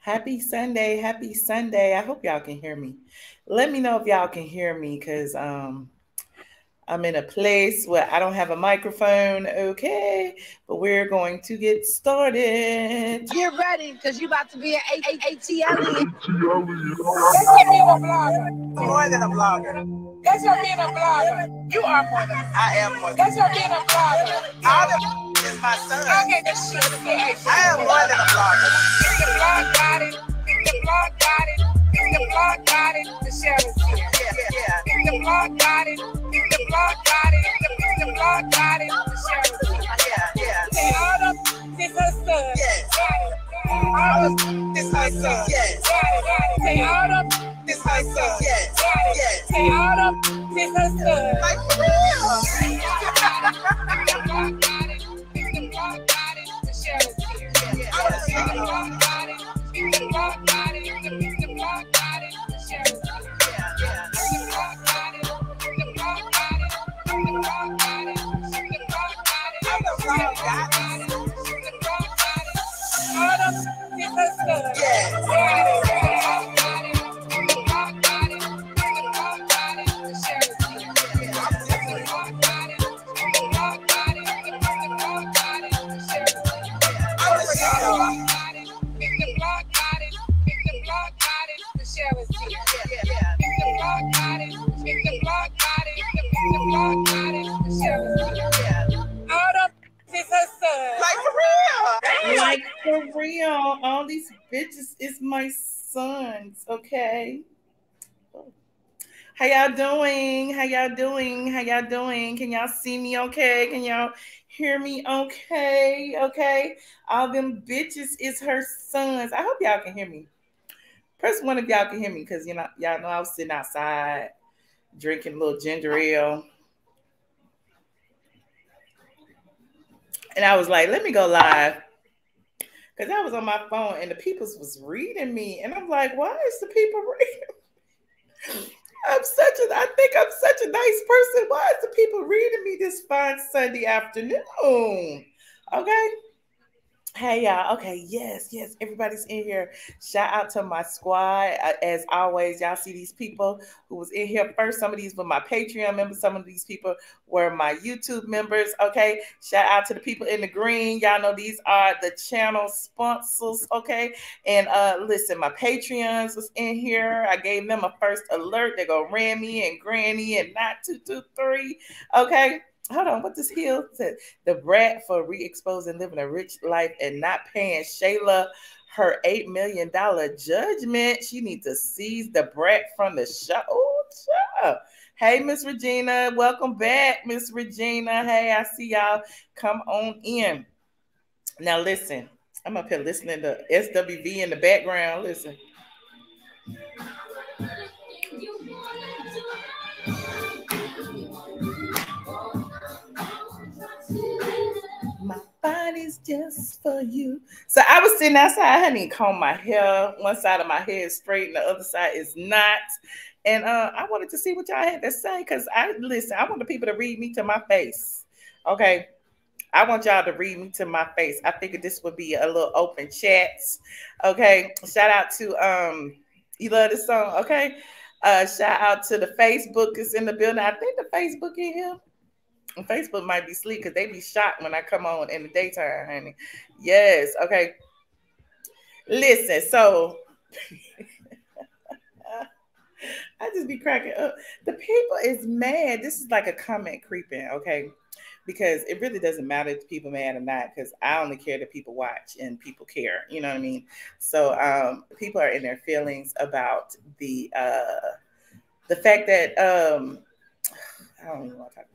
Happy Sunday. Happy Sunday. I hope y'all can hear me. Let me know if y'all can hear me because I'm in a place where I don't have a microphone, okay? But we're going to get started. Get ready, because you about to be an ATLien. That's your being a blogger. More than a blogger. That's your being a blogger. You are more than I am more than That's your being a blogger. all the is my son. Okay, this shit is I am more than a blogger. If the blog got it, if the blog got it, if the blog got it, the share is here. Yeah. If the blog got it, if the blog got it, if the blog got it, the share is here. Yeah. Say all up, this her son. Yes. All up, This my son. Yes. say all up, This my son. Yes. Yes. say all up, this her son. Like for real. If the blog got it, if the blog got it, the share is here. If the blog got it, if the blog got it, if the blog got it, the share is here. If the blog got it, if the blog got it, if the blog got it, if the blog got it, I'm the blog got it. if the blog got it, all up, this her son. Yes. If the blog got it, if the blog got it, if the blog got it, the share is here. If the blog got it, if the blog got it, if the blog got it, the share is here. I'm the son. If the blog got it, if the blog got it, the share is here. Yeah. If the blog got it, if the blog got it, if the blog got it, the share is here. All up is her son. Like for real. Like for real, all these bitches is my sons, okay? How y'all doing? How y'all doing? How y'all doing? Can y'all see me okay? Can y'all hear me okay? Okay? All them bitches is her sons. I hope y'all can hear me. Press one if y'all can hear me, because y'all know I was sitting outside drinking a little ginger ale. And I was like, let me go live. Because I was on my phone and the people was reading me. And I'm like, why is the people reading? I think I'm such a nice person. Why is the people reading me this fine Sunday afternoon? Okay. Hey, y'all. Okay. Yes. Everybody's in here. Shout out to my squad. As always, y'all see these people who was in here first. Some of these were my Patreon members. Some of these people were my YouTube members. Okay. Shout out to the people in the green. Y'all know these are the channel sponsors. Okay. And listen, my Patreons was in here. I gave them a first alert. They go Rammy and Granny and Not 223. Okay. Hold on, what this Hill said? The brat for re-exposing living a rich life and not paying Shayla her $8 million judgment. She needs to seize the brat from the show. Oh, hey, Miss Regina. Welcome back, Miss Regina. Hey, I see y'all. Come on in. Now, listen. I'm up here listening to SWV in the background. Listen. My body's just for you. So I was sitting outside. I hadn't even combed my hair. One side of my hair is straight and the other side is not. And I wanted to see what y'all had to say because I want the people to read me to my face. Okay. I want y'all to read me to my face. I figured this would be a little open chats. Okay. Shout out to you love this song. Okay. Shout out to the Facebook is in the building. I think the Facebook in here. And Facebook might be sleep because they be shocked when I come on in the daytime, honey. Yes. Okay. Listen, so I just be cracking up. The people is mad. This is like a comment creeping, okay? Because it really doesn't matter if people mad or not, because I only care that people watch and people care. You know what I mean? So people are in their feelings about the fact that I don't even want to talk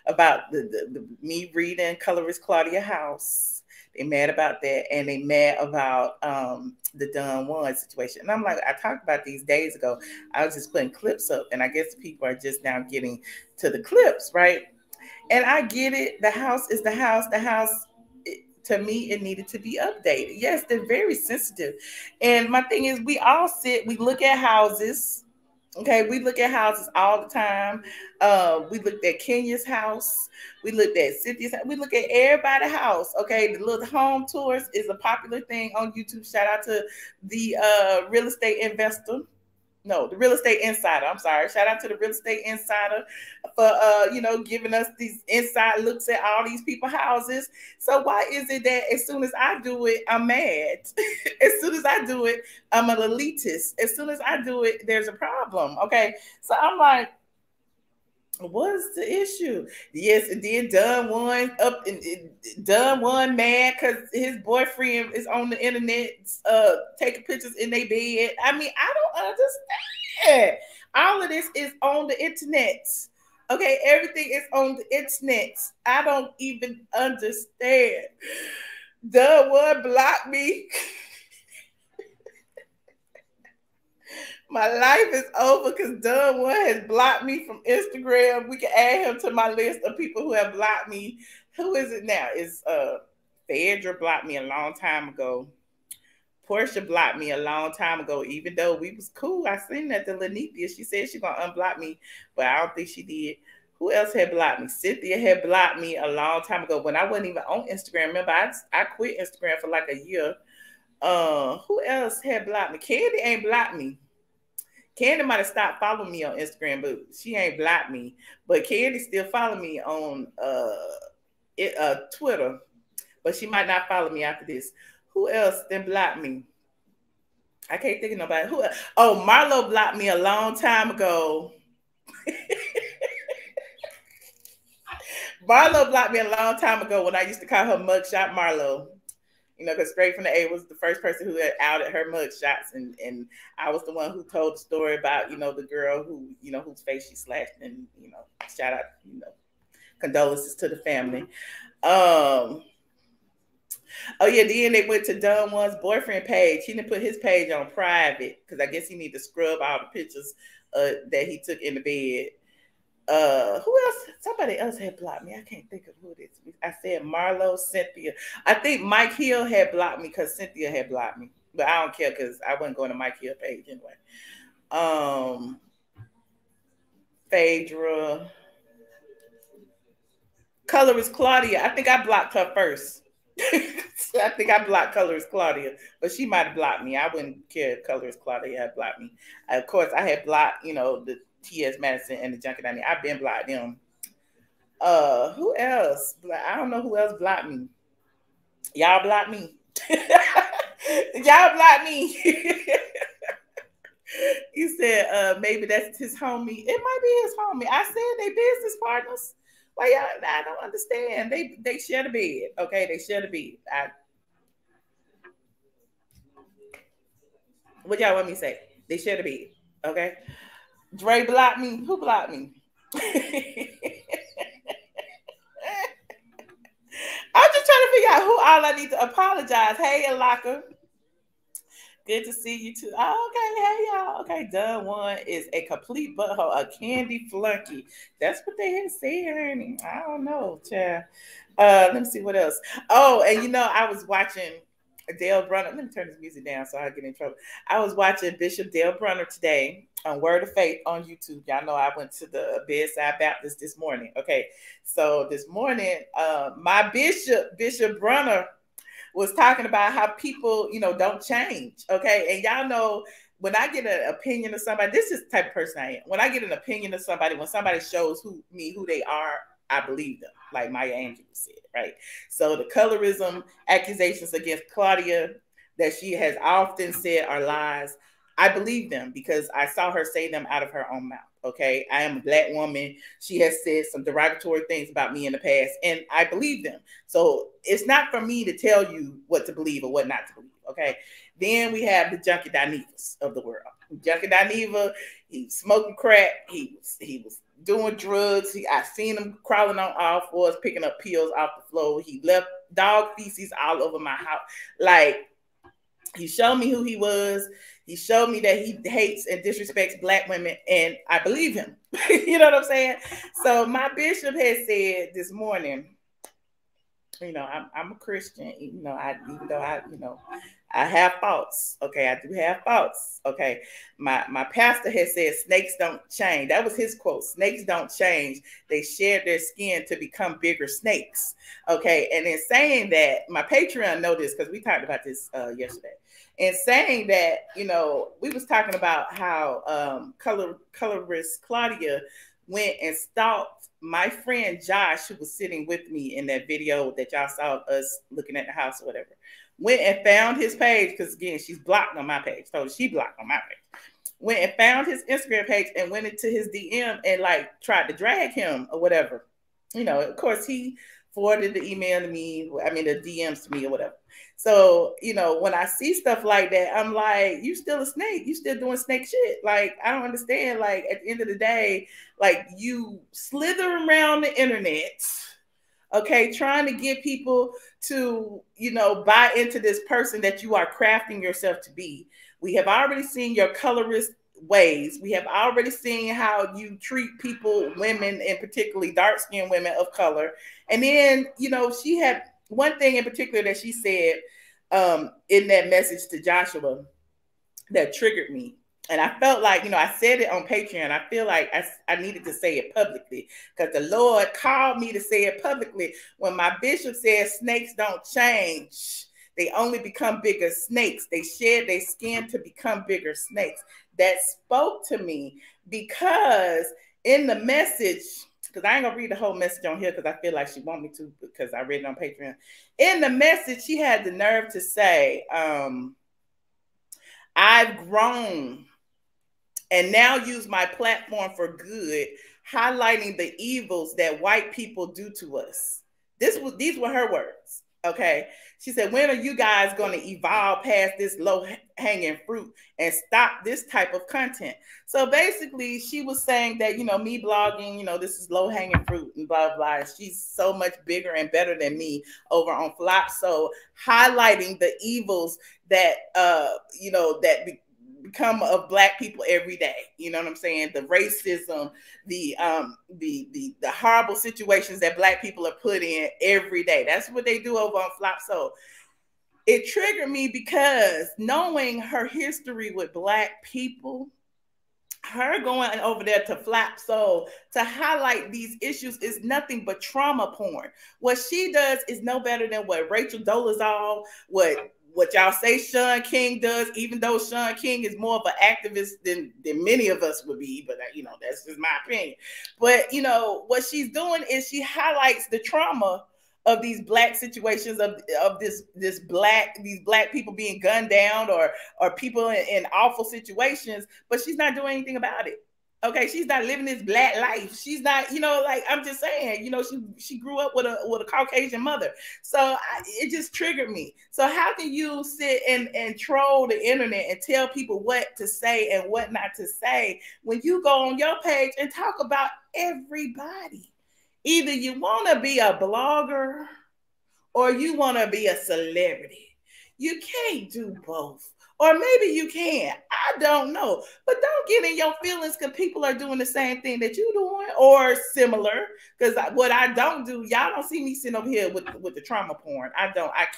about the me reading Colorist Claudia House. They mad about that, and they mad about the Don Juan situation. And I'm like, I talked about these days ago. I was just putting clips up, and I guess people are just now getting to the clips, right? And I get it. The house is the house. The house, to me, it needed to be updated. Yes, they're very sensitive. And my thing is, we all sit, we look at houses, Okay, we look at houses all the time. We looked at Kenya's house. We looked at Cynthia's house. We look at everybody's house. Okay, the little home tours is a popular thing on YouTube. Shout out to the real estate investor. No, the real estate insider. I'm sorry. Shout out to the real estate insider for giving us these inside looks at all these people's houses. So why is it that as soon as I do it, I'm mad? As soon as I do it, I'm an elitist. As soon as I do it, there's a problem. Okay. So I'm like, what's the issue? Yes, and then Dunn one mad because his boyfriend is on the internet taking pictures in their bed. I mean, I don't understand. All of this is on the internet. Okay, everything is on the internet. I don't even understand. Dunn one blocked me. My life is over because Dunn one has blocked me from Instagram. We can add him to my list of people who have blocked me. Who is it now? It's Phaedra blocked me a long time ago. Portia blocked me a long time ago, even though we was cool. I seen that to Lenithia. She said she's gonna unblock me, but I don't think she did. Who else had blocked me? Cynthia had blocked me a long time ago when I wasn't even on Instagram. Remember, I quit Instagram for like a year. Who else had blocked me? Kandi ain't blocked me. Kandi might have stopped following me on Instagram, but she ain't blocked me. But Kandi still follow me on Twitter, but she might not follow me after this. Who else then blocked me? I can't think of nobody. Who else? Oh, Marlo blocked me a long time ago. Marlo blocked me a long time ago when I used to call her Mugshot Marlo. You know, because Straight from the A was the first person who had outed her mug shots, and I was the one who told the story about, the girl who, whose face she slashed, and, shout out, condolences to the family. Oh yeah, then they went to Dunn one's boyfriend page. He didn't put his page on private because I guess he needed to scrub all the pictures that he took in the bed. Who else? Somebody else had blocked me. I can't think of who it is. I said Marlo, Cynthia. I think Mike Hill had blocked me because Cynthia had blocked me, but I don't care because I wasn't going to Mike Hill page anyway. Phaedra, Colorist Claudia. I think I blocked her first. I think I blocked Colorist Claudia, but she might have blocked me. I wouldn't care if Colorist Claudia had blocked me. Of course, I had blocked, the T.S. Madison and the Junkie Danny. I've been blocked them. Who else? I don't know who else blocked me. Y'all blocked me. Y'all blocked me. You said maybe that's his homie. It might be his homie. I said they business partners. Well, y'all, I don't understand. They share the bed. Okay, they share the bed. What y'all want me to say? They share the bed. Okay. Dre blocked me. Who blocked me? I'm just trying to figure out who all I need to apologize. Hey, Alaka. Good to see you too. Oh, okay. Hey, y'all. Okay, Dunn one is a complete butthole, a candy flunky. That's what they had said, honey. I don't know, child. Let me see what else. Oh, and I was watching Dale Brunner. Let me turn this music down so I get in trouble. I was watching Bishop Dale Brunner today on Word of Faith on YouTube. Y'all know I went to the Bedside Baptist this morning. Okay, so this morning, my Bishop Brunner, was talking about how people, don't change. Okay, and y'all know when I get an opinion of somebody, this is the type of person I am. When I get an opinion of somebody, when somebody shows who they are, I believe them, like Maya Angelou said, right? So the colorism accusations against Claudia that she has often said are lies, I believe them because I saw her say them out of her own mouth, okay? I am a Black woman. She has said some derogatory things about me in the past, and I believe them. So it's not for me to tell you what to believe or what not to believe, okay? Then we have the Junkie Dinevas of the world. Junkie Dineva, he was smoking crack. He was doing drugs. I seen him crawling on all fours, picking up pills off the floor. He left dog feces all over my house. Like, he showed me who he was. He showed me that he hates and disrespects Black women, and I believe him. You know what I'm saying? So my bishop had said this morning, I'm a Christian. Even though I have faults. Okay, I do have faults. Okay, my pastor had said snakes don't change. That was his quote. Snakes don't change. They shed their skin to become bigger snakes. Okay, and in saying that, my Patreon know this because we talked about this yesterday. In saying that, we was talking about how colorist Claudia went and stalked my friend Josh, who was sitting with me in that video that y'all saw of us looking at the house or whatever. Went and found his page because, again, she's blocked on my page. So she blocked on my page. Went and found his Instagram page and went into his DM and like tried to drag him or whatever. Of course, he forwarded the email to me. I mean, the DMs to me or whatever. So, when I see stuff like that, I'm like, you still a snake. You still doing snake shit. Like, I don't understand. Like, at the end of the day, like, you slither around the internet, okay, trying to get people to, buy into this person that you are crafting yourself to be. We have already seen your colorist ways. We have already seen how you treat people, women, and particularly dark-skinned women of color. And then, she had one thing in particular that she said in that message to Joshua that triggered me. And I felt like, I said it on Patreon. I feel like I needed to say it publicly because the Lord called me to say it publicly. When my bishop said snakes don't change, they only become bigger snakes. They shed their skin to become bigger snakes. That spoke to me because in the message, because I ain't gonna read the whole message on here because I feel like she want me to because I read it on Patreon. In the message, she had the nerve to say, I've grown and now use my platform for good, highlighting the evils that white people do to us. These were her words, okay? She said, when are you guys going to evolve past this low-hanging fruit and stop this type of content? So basically, she was saying that, me blogging, this is low-hanging fruit and blah, blah. She's so much bigger and better than me over on Flop. So highlighting the evils that, become of Black people every day. You know what I'm saying? The racism, the horrible situations that Black people are put in every day. That's what they do over on Flop. So it triggered me because knowing her history with Black people, her going over there to Flap Soul to highlight these issues is nothing but trauma porn. What she does is no better than what Rachel Dolezal, what y'all say Sean King does, even though Sean King is more of an activist than many of us would be, but that's just my opinion. But what she's doing is she highlights the trauma of these Black situations of these Black people being gunned down or people in awful situations, but she's not doing anything about it. Okay, she's not living this Black life. She's not, like I'm just saying, she grew up with a Caucasian mother. So it just triggered me. So how can you sit and troll the internet and tell people what to say and what not to say when you go on your page and talk about everybody? Either you want to be a blogger or you want to be a celebrity. You can't do both. Or maybe you can. I don't know. But don't get in your feelings because people are doing the same thing that you're doing or similar. Because what I don't do, y'all don't see me sitting over here with the trauma porn. I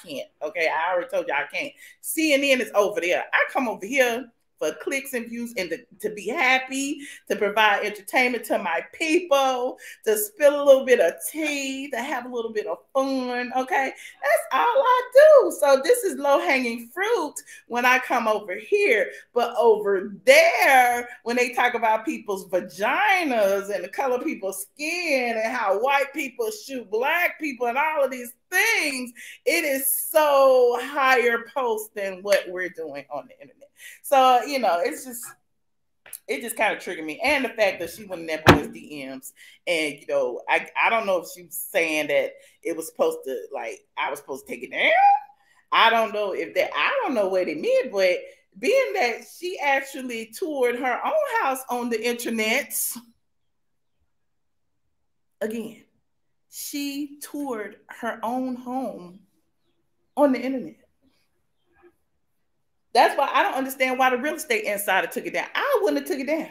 can't. Okay, I already told you I can't. CNN is over there. I come over here for clicks and views and to be happy, to provide entertainment to my people, to spill a little bit of tea, to have a little bit of fun, okay? That's all I do. So this is low-hanging fruit when I come over here. But over there, when they talk about people's vaginas and the color of people's skin and how white people shoot Black people and all of these things, it is so higher post than what we're doing on the internet. So, it just kind of triggered me. And the fact that she went in that boy's DMs and, I don't know if she was saying that it was supposed to, like, I was supposed to take it down. I don't know what it meant, but being that she actually toured her own house on the internet, again, she toured her own home on the internet. That's why I don't understand why the Real Estate Insider took it down. I wouldn't have took it down.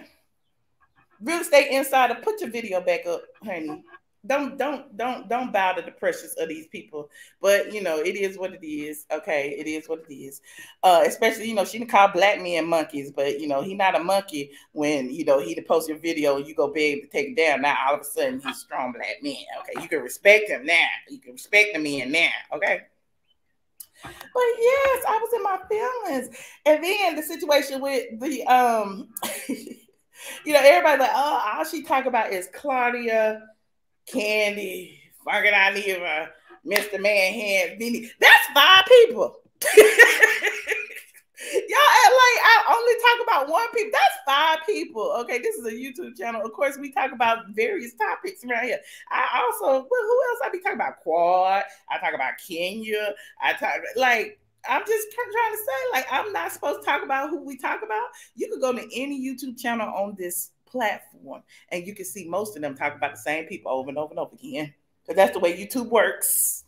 Real Estate Insider, put your video back up, honey. don't bow to the pressures of these people. But you know, it is what it is. Okay, it is what it is. Especially, you know, she didn't call black men monkeys, but you know, he not a monkey when you know he to post your video and you go beg to take it down. Now all of a sudden he's strong black man. Okay, you can respect him now. You can respect the men now. Okay. But yes, I was in my feelings. And then the situation with the you know, everybody like, oh, all she talk about is Claudia, Kandi, fucking Dineva, Mr. Man Hands, Nene. That's 5 people. Y'all act like I only talk about one people. That's 5 people. Okay, this is a YouTube channel. Of course, we talk about various topics around here. I also, well, who else I be talking about? Quad. I talk about Kenya. I talk like I'm just trying to say, like, I'm not supposed to talk about who we talk about. You could go to any YouTube channel on this platform and you can see most of them talk about the same people over and over and over again. Because that's the way YouTube works.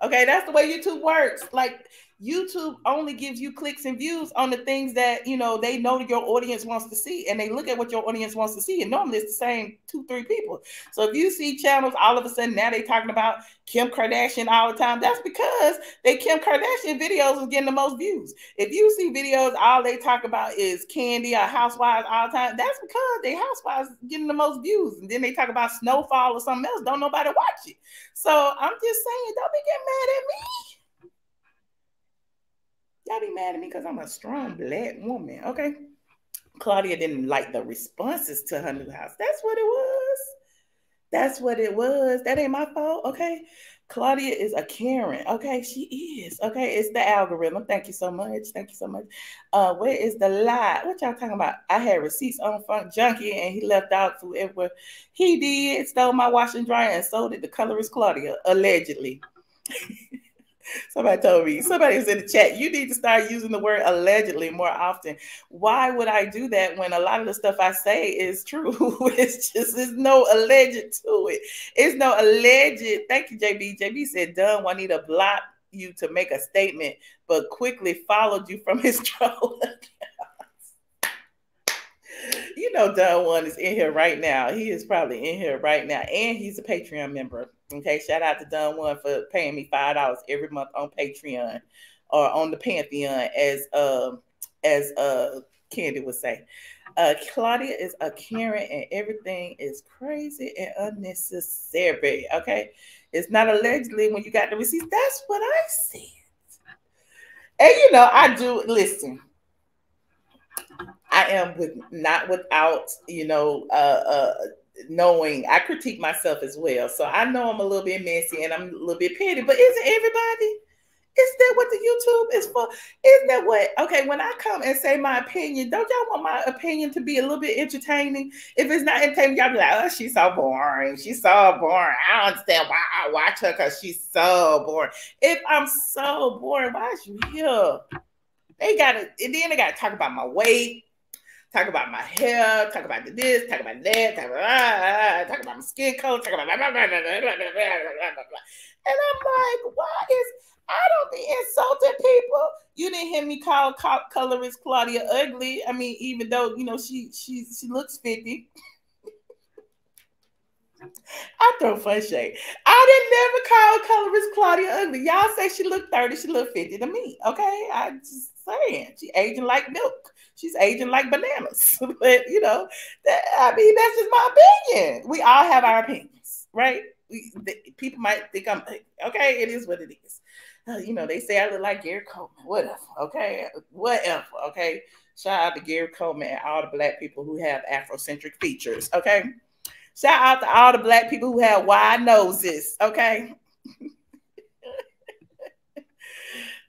Okay, that's the way YouTube works. Like, YouTube only gives you clicks and views on the things that, you know, they know that your audience wants to see, and they look at what your audience wants to see, and normally it's the same 2-3 people. So if you see channels all of a sudden now they talking about Kim Kardashian all the time, that's because they Kim Kardashian videos are getting the most views. If you see videos all they talk about is Kandi or Housewives all the time, that's because they Housewives getting the most views. And then they talk about Snowfall or something else, don't nobody watch it. So I'm just saying, don't be getting mad at me. Y'all be mad at me because I'm a strong black woman, okay? Claudia didn't like the responses to her new house. That's what it was. That's what it was. That ain't my fault, okay? Claudia is a Karen, okay? She is, okay? It's the algorithm. Thank you so much. Thank you so much. Where is the lie? What y'all talking about? I had receipts on Funk Junkie and he left out food everywhere. He did, stole my wash and dryer and sold it to colorist Claudia, allegedly. Somebody told me, somebody was in the chat, you need to start using the word allegedly more often. Why would I do that when a lot of the stuff I say is true? There's no alleged to it. It's no alleged. Thank you, JB. JB said, done, Juanita blocked you to make a statement, but quickly followed you from his troll. You know, Don Juan is in here right now. He is probably in here right now. And he's a Patreon member. Okay, shout out to Don Juan for paying me $5 every month on Patreon or on the Pantheon, as Kandi would say. Claudia is a Karen and everything is crazy and unnecessary. Okay, it's not allegedly when you got the receipts. That's what I said. And you know, I do listen. I am not without, you know, knowing I critique myself as well. So I know I'm a little bit messy and I'm a little bit petty, but isn't everybody? Is that what the YouTube is for? Isn't that what? Okay, when I come and say my opinion, don't y'all want my opinion to be a little bit entertaining? If it's not entertaining, y'all be like, oh, she's so boring. She's so boring. I don't understand why I watch her because she's so boring. If I'm so boring, why is you here? They got to, and then they got to talk about my weight. Talk about my hair, talk about this, talk about that, talk about my skin color, talk about blah, blah, blah, blah, blah, blah, blah, blah. And I'm like, why is, I don't be insulting people. You didn't hear me call colorist Claudia ugly. I mean, even though, you know, she looks 50. I throw fun shade. I didn't never call colorist Claudia ugly. Y'all say she look 30, she look 50 to me. Okay, I just saying she aging like milk. She's aging like bananas. But you know, I mean, that's just my opinion. We all have our opinions, right? People might think I'm okay. It is what it is. You know, they say I look like Gary Coleman. Whatever. Okay, whatever. Okay. Shout out to Gary Coleman and all the black people who have Afrocentric features. Okay. Shout out to all the black people who have wide noses, okay?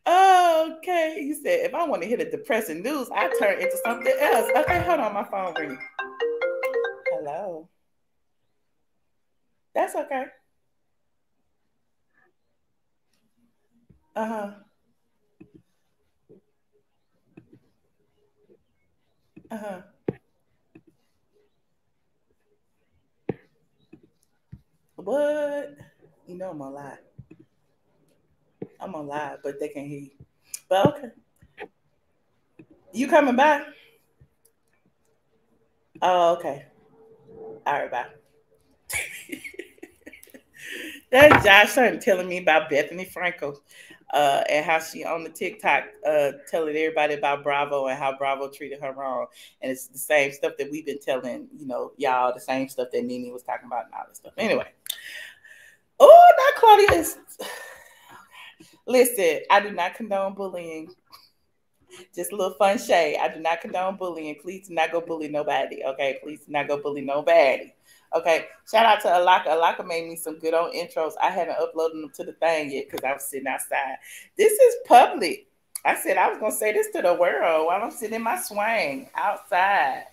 Okay, you said, if I want to hear the depressing news, I turn into something else. Okay, hold on, my phone ringing. Hello. That's okay. Uh-huh. Uh-huh. What? You know I'm gonna lie. I'm gonna lie, but they can't hear you. But okay. You coming back? Oh, okay. All right, bye. That's Josh started telling me about Bethany Frankel and how she on the TikTok telling everybody about Bravo and how Bravo treated her wrong. And it's the same stuff that we've been telling, y'all, the same stuff that Nene was talking about and all this stuff. Anyway. Oh, now Claudia is... Listen, I do not condone bullying. Just a little fun shade. I do not condone bullying. Please do not go bully nobody. Okay, please do not go bully nobody. Okay, shout out to Alaka. Alaka made me some good old intros. I haven't uploaded them to the thing yet because I was sitting outside. This is public. I said I was going to say this to the world while I'm sitting in my swing outside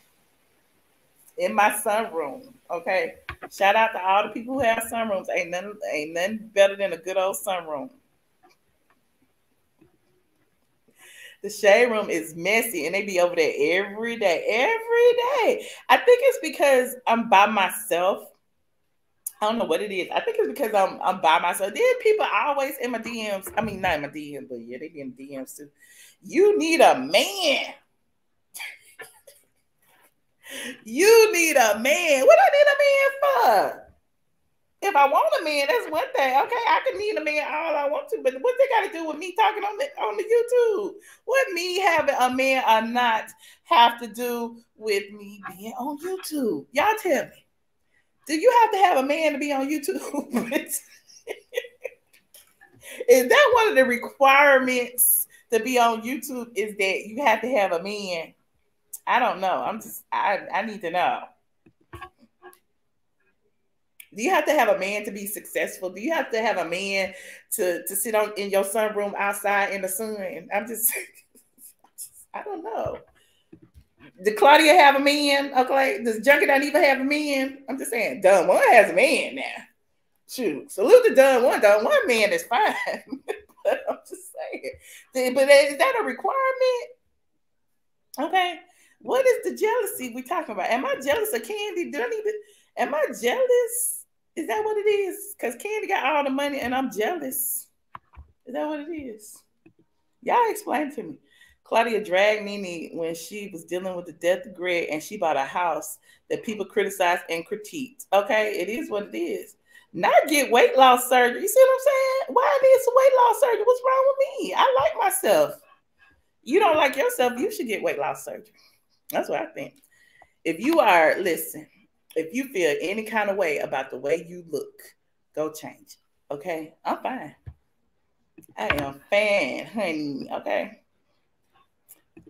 in my sunroom. Okay, shout out to all the people who have sunrooms. Ain't nothing better than a good old sunroom. The shade room is messy and they be over there every day. Every day. I think it's because I'm by myself. I don't know what it is. I think it's because I'm by myself. Then people always in my DMs. I mean, not in my DMs, but yeah, they be in DMs too. You need a man. You need a man. What I need a man for? If I want a man, that's one thing. Okay, I can need a man all I want to, but what they got to do with me talking on the YouTube? What me having a man or not have to do with me being on YouTube? Y'all tell me. Do you have to have a man to be on YouTube? Is that one of the requirements to be on YouTube? Is that you have to have a man? I don't know. I need to know. Do you have to have a man to be successful? Do you have to have a man to sit in your sunroom outside in the sun? I don't know. Did Claudia have a man? Okay, does Junkie not even have a man? I'm just saying, Done One has a man now. Shoot, salute to Done One. Done One man is fine. But I'm just saying. But is that a requirement? Okay. What is the jealousy we talking about? Am I jealous of Kandi? Am I jealous? Is that what it is? Because Kandi got all the money and I'm jealous. Is that what it is? Y'all explain to me. Claudia dragged Nene when she was dealing with the death of Greg and she bought a house that people criticized and critiqued. Okay, it is what it is. Not get weight loss surgery. You see what I'm saying? Why I need some weight loss surgery? What's wrong with me? I like myself. You don't like yourself, you should get weight loss surgery. That's what I think. If you feel any kind of way about the way you look, go change it. Okay? I'm fine. I am fine, honey. Okay?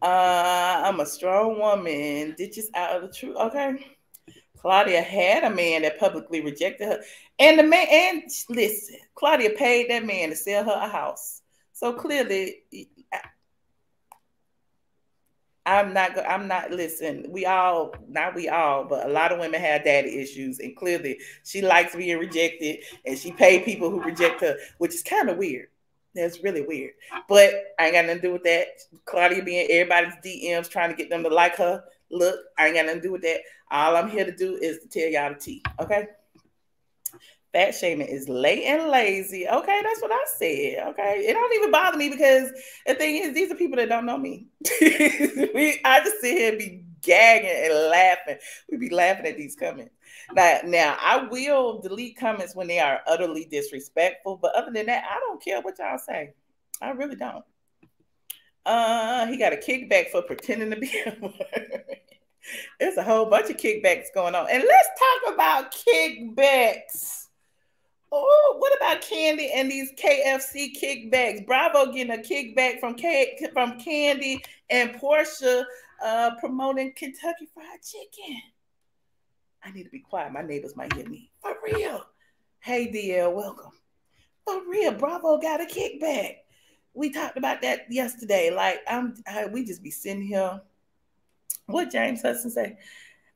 I'm a strong woman. Ditches out of the truth. Okay? Claudia had a man that publicly rejected her. And listen, Claudia paid that man to sell her a house. So clearly, listen, not we all, but a lot of women have daddy issues. And clearly she likes being rejected and she paid people who reject her, which is kind of weird. That's really weird. But I ain't got nothing to do with that. Claudia being everybody's DMs trying to get them to like her. Look, I ain't got nothing to do with that. All I'm here to do is to tell y'all the tea. Okay? Fat shaming is late and lazy. Okay, that's what I said. Okay, it don't even bother me because the thing is, these are people that don't know me. I just sit here and be gagging and laughing. We be laughing at these comments. Now, I will delete comments when they are utterly disrespectful, but other than that, I don't care what y'all say. I really don't. He got a kickback for pretending to be a word. There's a whole bunch of kickbacks going on. And let's talk about kickbacks. Oh, what about Kandi and these KFC kickbacks? Bravo getting a kickback from Kandi and Portia promoting Kentucky Fried Chicken. I need to be quiet. My neighbors might hear me. For real. Hey, DL, welcome. For real, Bravo got a kickback. We talked about that yesterday. Like, we just be sitting here. What James Hudson say?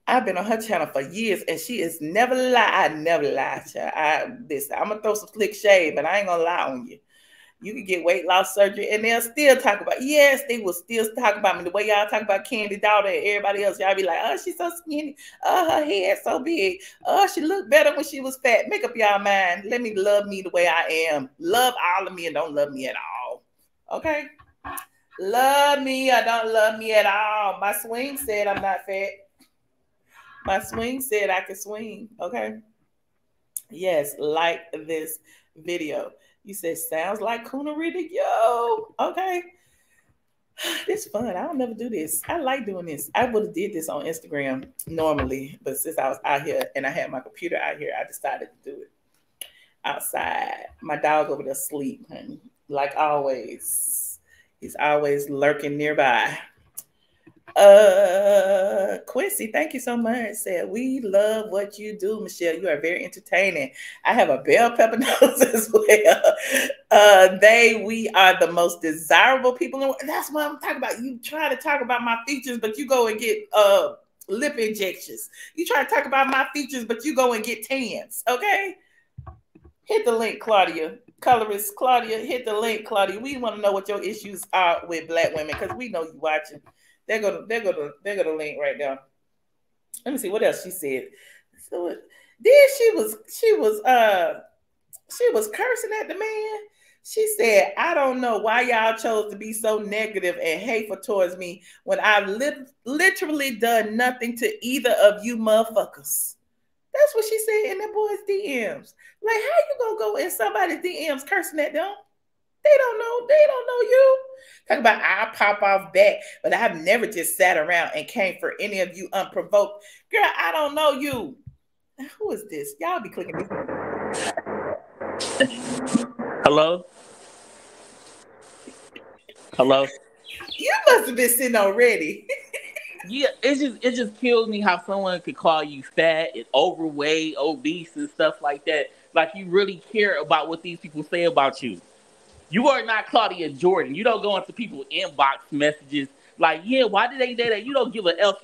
I've been on her channel for years, and she is never lie. I never lie. I'm gonna throw some slick shade, but I ain't gonna lie on you. You can get weight loss surgery, and they'll still talk about. Yes, they will still talk about me the way y'all talk about Kandi daughter and everybody else. Y'all be like, oh, she's so skinny. Oh, her head so big. Oh, she looked better when she was fat. Make up y'all mind. Let me love me the way I am. Love all of me and don't love me at all. Okay. Love me or don't love me at all. My swing said I'm not fat. My swing said I could swing. Okay. Yes, like this video. You said sounds like coonery to yo. Okay. This fun. I don't never do this. I like doing this. I would have did this on Instagram normally, but since I was out here and I had my computer out here, I decided to do it outside. My dog over there asleep, honey. Like always. He's always lurking nearby. Quincy, thank you so much. Said we love what you do, Michelle. You are very entertaining. I have a bell pepper nose as well. We are the most desirable people in the world. That's what I'm talking about. You try to talk about my features, but you go and get lip injections. You try to talk about my features, but you go and get tans. Okay, hit the link, Claudia. Colorist Claudia, hit the link, Claudia. We want to know what your issues are with Black women because we know you watching. They're gonna link right now. Let me see what else she said. So then she was cursing at the man. She said, I don't know why y'all chose to be so negative and hateful towards me when I've literally done nothing to either of you motherfuckers. That's what she said in that boy's DMs. Like, how you gonna go in somebody's DMs cursing at them? They don't know you. Talk about I'll pop off back, but I've never just sat around and came for any of you unprovoked. Girl, I don't know you. Who is this? Y'all be clicking me. Hello? Hello? You must have been sitting already. Yeah, it just kills me how someone could call you fat and overweight, obese, and stuff like that. Like you really care about what these people say about you. You are not Claudia Jordan. You don't go into people's inbox messages like, yeah, why did they say that? You don't give a fuck.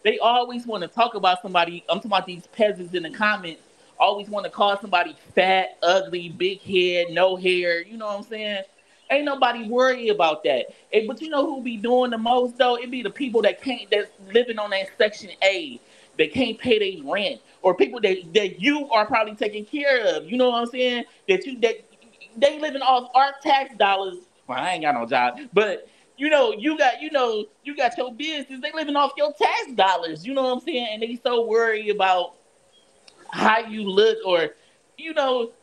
They always want to talk about somebody. I'm talking about these peasants in the comments. Always want to call somebody fat, ugly, big head, no hair. You know what I'm saying? Ain't nobody worried about that. But you know who be doing the most though? It be the people that's living on that Section A. They can't pay their rent, or people that you are probably taking care of. You know what I'm saying? That they living off our tax dollars. Well, I ain't got no job, but you got your business. They living off your tax dollars. You know what I'm saying? And they so worried about how you look, or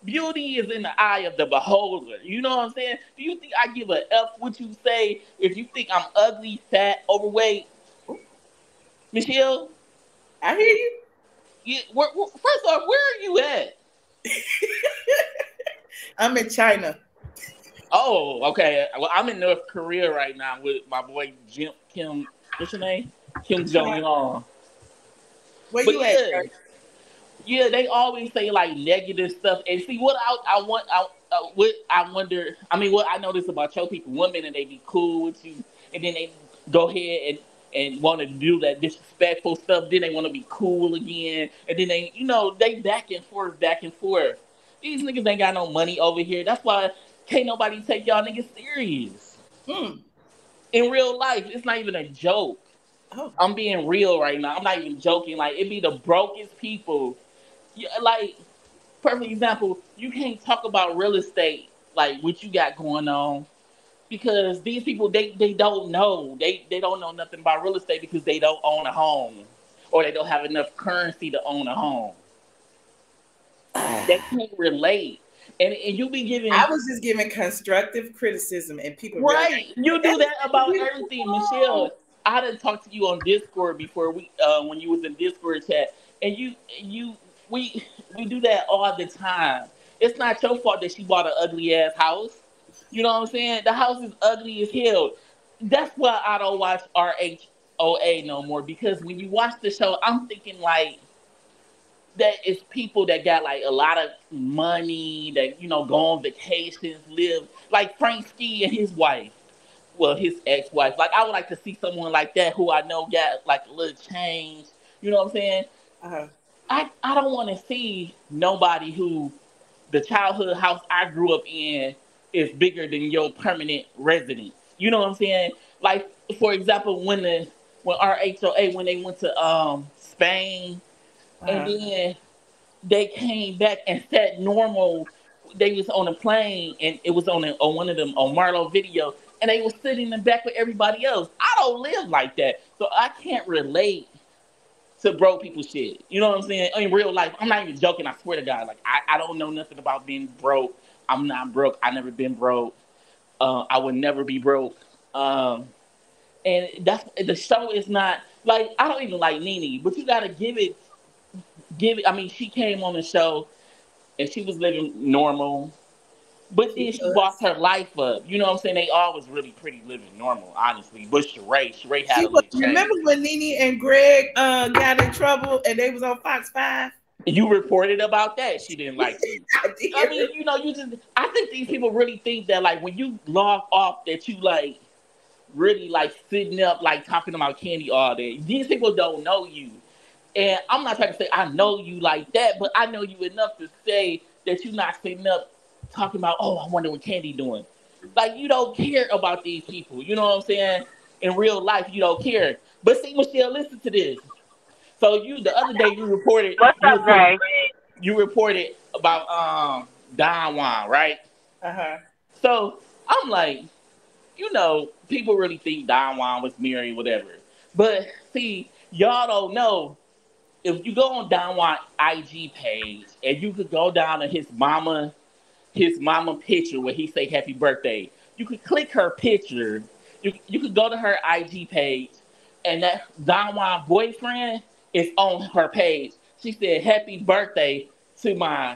beauty is in the eye of the beholder. You know what I'm saying? Do you think I give a F what you say if you think I'm ugly, fat, overweight? Michelle? I hear you. Yeah, first off, where are you at? I'm in China. Oh, okay. Well, I'm in North Korea right now with my boy Kim. What's your name? Kim Jong Un. Where But you yeah, at, girl? yeah, they always say like negative stuff. And see, what I wonder. I mean, what I notice about your people, women, and they be cool with you, and then they go ahead and want to do that disrespectful stuff. Then they want to be cool again, and then they back and forth, back and forth. These niggas ain't got no money over here. That's why can't nobody take y'all niggas serious. Hmm. In real life, it's not even a joke. Oh, I'm being real right now. I'm not even joking. Like it be the brokest people. Yeah, like perfect example. You can't talk about real estate like what you got going on because these people they don't know. They don't know nothing about real estate because they don't own a home or they don't have enough currency to own a home. They can't relate. And you be giving I was just giving constructive criticism, and people really right. You do that's that about everything, beautiful. Michelle. I didn't talk to you on Discord before when you was in Discord chat, and you we do that all the time. It's not your fault that she bought an ugly ass house. You know what I'm saying? The house is ugly as hell. That's why I don't watch RHOA no more because when you watch the show, I'm thinking like that it's people that got like a lot of money that go on vacations, live like Frank Ski and his wife. Well, his ex-wife. Like I would like to see someone like that who I know got like a little change. You know what I'm saying? Uh-huh. I don't want to see nobody who the childhood house I grew up in is bigger than your permanent residence. You know what I'm saying? Like for example, when RHOA when they went to Spain and Uh-huh. then they came back and sat normal. They was on a plane and it was on one of them on Marlo video and they was sitting in the back with everybody else. I don't live like that, so I can't relate to broke people shit. You know what I'm saying? In real life, I'm not even joking. I swear to God. Like, I don't know nothing about being broke. I'm not broke. I never been broke. I would never be broke. And that's the show is not like I don't even like Nene, but you gotta give it. I mean, she came on the show and she was living normal, but She then she bossed was. her life up. You know what I'm saying? They all was really pretty living normal, honestly. But Sheree had She a was. little change. Remember when Nene and Greg got in trouble and they was on Fox 5? You reported about that. She didn't like you. I I did. mean, you know, you just. I think these people really think that, like, when you log off, that you like really like sitting up, like talking about Kandi all day. These people don't know you, and I'm not trying to say I know you like that, but I know you enough to say that you're not sitting up talking about, oh, I wonder what Kandi doing. Like you don't care about these people. You know what I'm saying? In real life, you don't care. But see, Michelle, listen to this. So you the other day What's up, Dre? you reported about Don Juan, right? Uh-huh. So I'm like, you know, people really think Don Juan was married, whatever. But see, y'all don't know. If you go on Don Juan IG page and you could go down to his mama picture where he say happy birthday, you could click her picture. You could go to her IG page, and that Don Juan boyfriend is on her page. She said happy birthday to my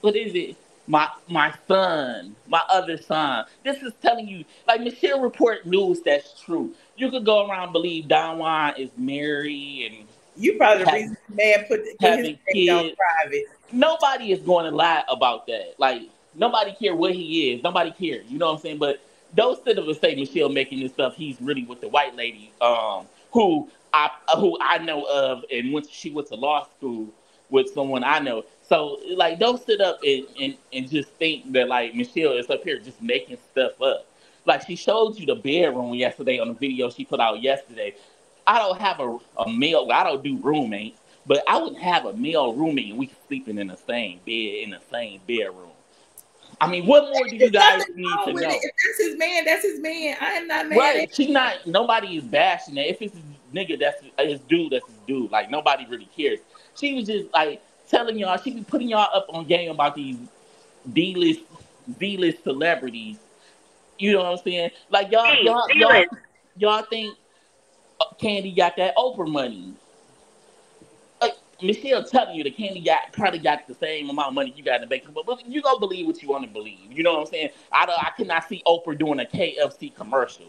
what is it? My son, my other son. This is telling you, like Michelle report news that's true. You could go around and believe Don Juan is married and You probably the have, reason the man put his having page on kids. private. Nobody is going to lie about that. Like nobody care what he is. Nobody care. You know what I'm saying? But those sit up and say Michelle making this stuff. He's really with the white lady, who I know of, and she went to law school with someone I know. So like, don't sit up and just think that like Michelle is up here just making stuff up. Like she showed you the bedroom yesterday on the video she put out yesterday. I don't have a male. I don't do roommates, but I would have a male roommate and we sleeping in the same bed in the same bedroom. I mean, what more do you There's guys nothing need wrong to with it. know? If that's his man, that's his man. I am not mad at Right? She's not. Nobody is bashing that. If it's a nigga, that's his dude. That's his dude. Like nobody really cares. She was just like telling y'all. She be putting y'all up on game about these D-list, Z-list celebrities. You know what I'm saying? Like D-list. y'all think Kandi got that Oprah money? Like Michelle telling you that Kandi probably got the same amount of money you got in the bank, but you gonna believe what you want to believe. You know what I'm saying? I cannot see Oprah doing a KFC commercial.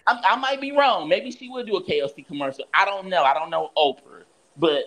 I might be wrong. Maybe she would do a KFC commercial. I don't know. I don't know Oprah, but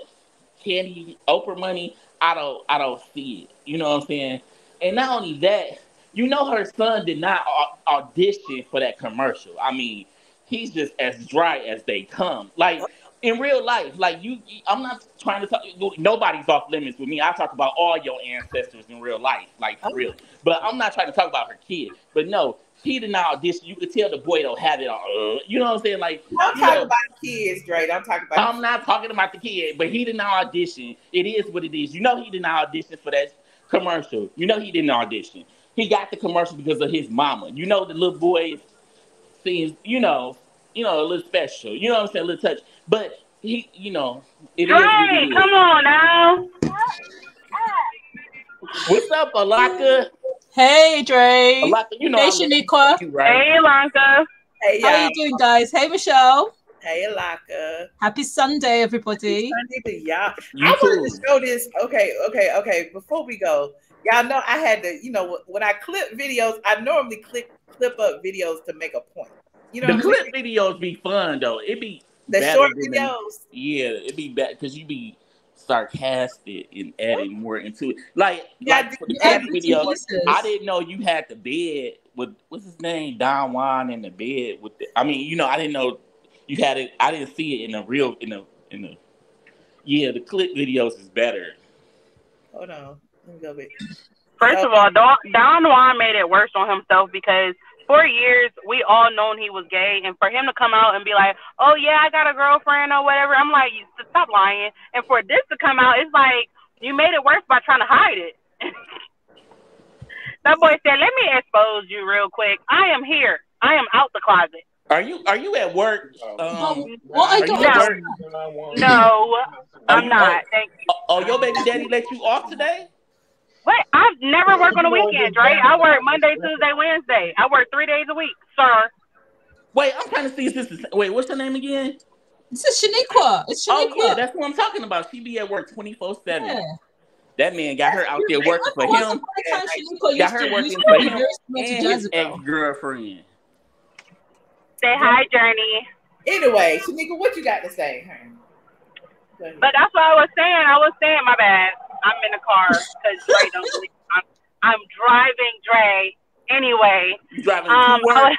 Kandi Oprah money, I don't see it. You know what I'm saying? And not only that, you know her son did not audition for that commercial. I mean, he's just as dry as they come. Like in real life, like I'm not trying to talk. Nobody's off limits with me. I talk about all your ancestors in real life, like for real. But I'm not trying to talk about her kid. But no, he did not audition. You could tell the boy don't have it on. You know what I'm saying? Like Don't you talk know. about kids, Dre. Don't talk about I'm not talking about the kid, but he did not audition. It is what it is. You know he did not audition for that commercial. You know he didn't audition. He got the commercial because of his mama. You know the little boy seems, a little special. You know what I'm saying? A little touch. But he, it is what it Dre, is. come on now. What's up, Alaka? Hey, Dre. Alaka, Hey, I love Shaniqua. you, right? Hey, Lanka. hey How are y'all. you doing, guys? Hey, Michelle. Hey Alaka. Happy Sunday, everybody. Sunday to y'all. You I wanted too. to show this. Okay. Before we go, y'all know I had to, when I clip videos, I normally clip up videos to make a point. You know The what I'm clip saying? videos be fun though. It be The better short than videos. it be bad because you be sarcastic and adding more into it. Like Yeah, for the You add clip bits and video, I pieces. didn't know you had the bed with what's his name, Don Juan in the bed with the. I mean, I didn't know you had it. I didn't see it in the real in the. Yeah, the clip videos is better. Hold on. Let me go back. First So of all, Don Juan made it worse on himself because for years we all known he was gay, and for him to come out and be like, "Oh yeah, I got a girlfriend" or whatever, I'm like, stop lying. And for this to come out, it's like you made it worse by trying to hide it. That boy said, "Let me expose you real quick. I am here. I am out the closet." Are you at work? What I Are you don't at No, work? no, Are I'm you? Oh, not. Thank you. your baby daddy let you off today? Wait, I've never worked on a weekend, Dre. I work Monday, Tuesday, Wednesday. I work 3 days a week, sir. Wait, I'm trying to see if this is. Wait, what's your name again? This is Shaniqua. It's Oh yeah, Shaniqua. that's what I'm talking about. She be at work 24/7. Yeah. That man got her out there Remember working for once him. upon a time Shaniqua Got used her to working for be him very similar to and his Jezebel. ex-girlfriend. Say hi, Journey. Anyway, Shanika, what you got to say? But that's what I was saying. My bad. I'm in the car because Dre don't believe I'm driving Dre. Anyway, You driving to work?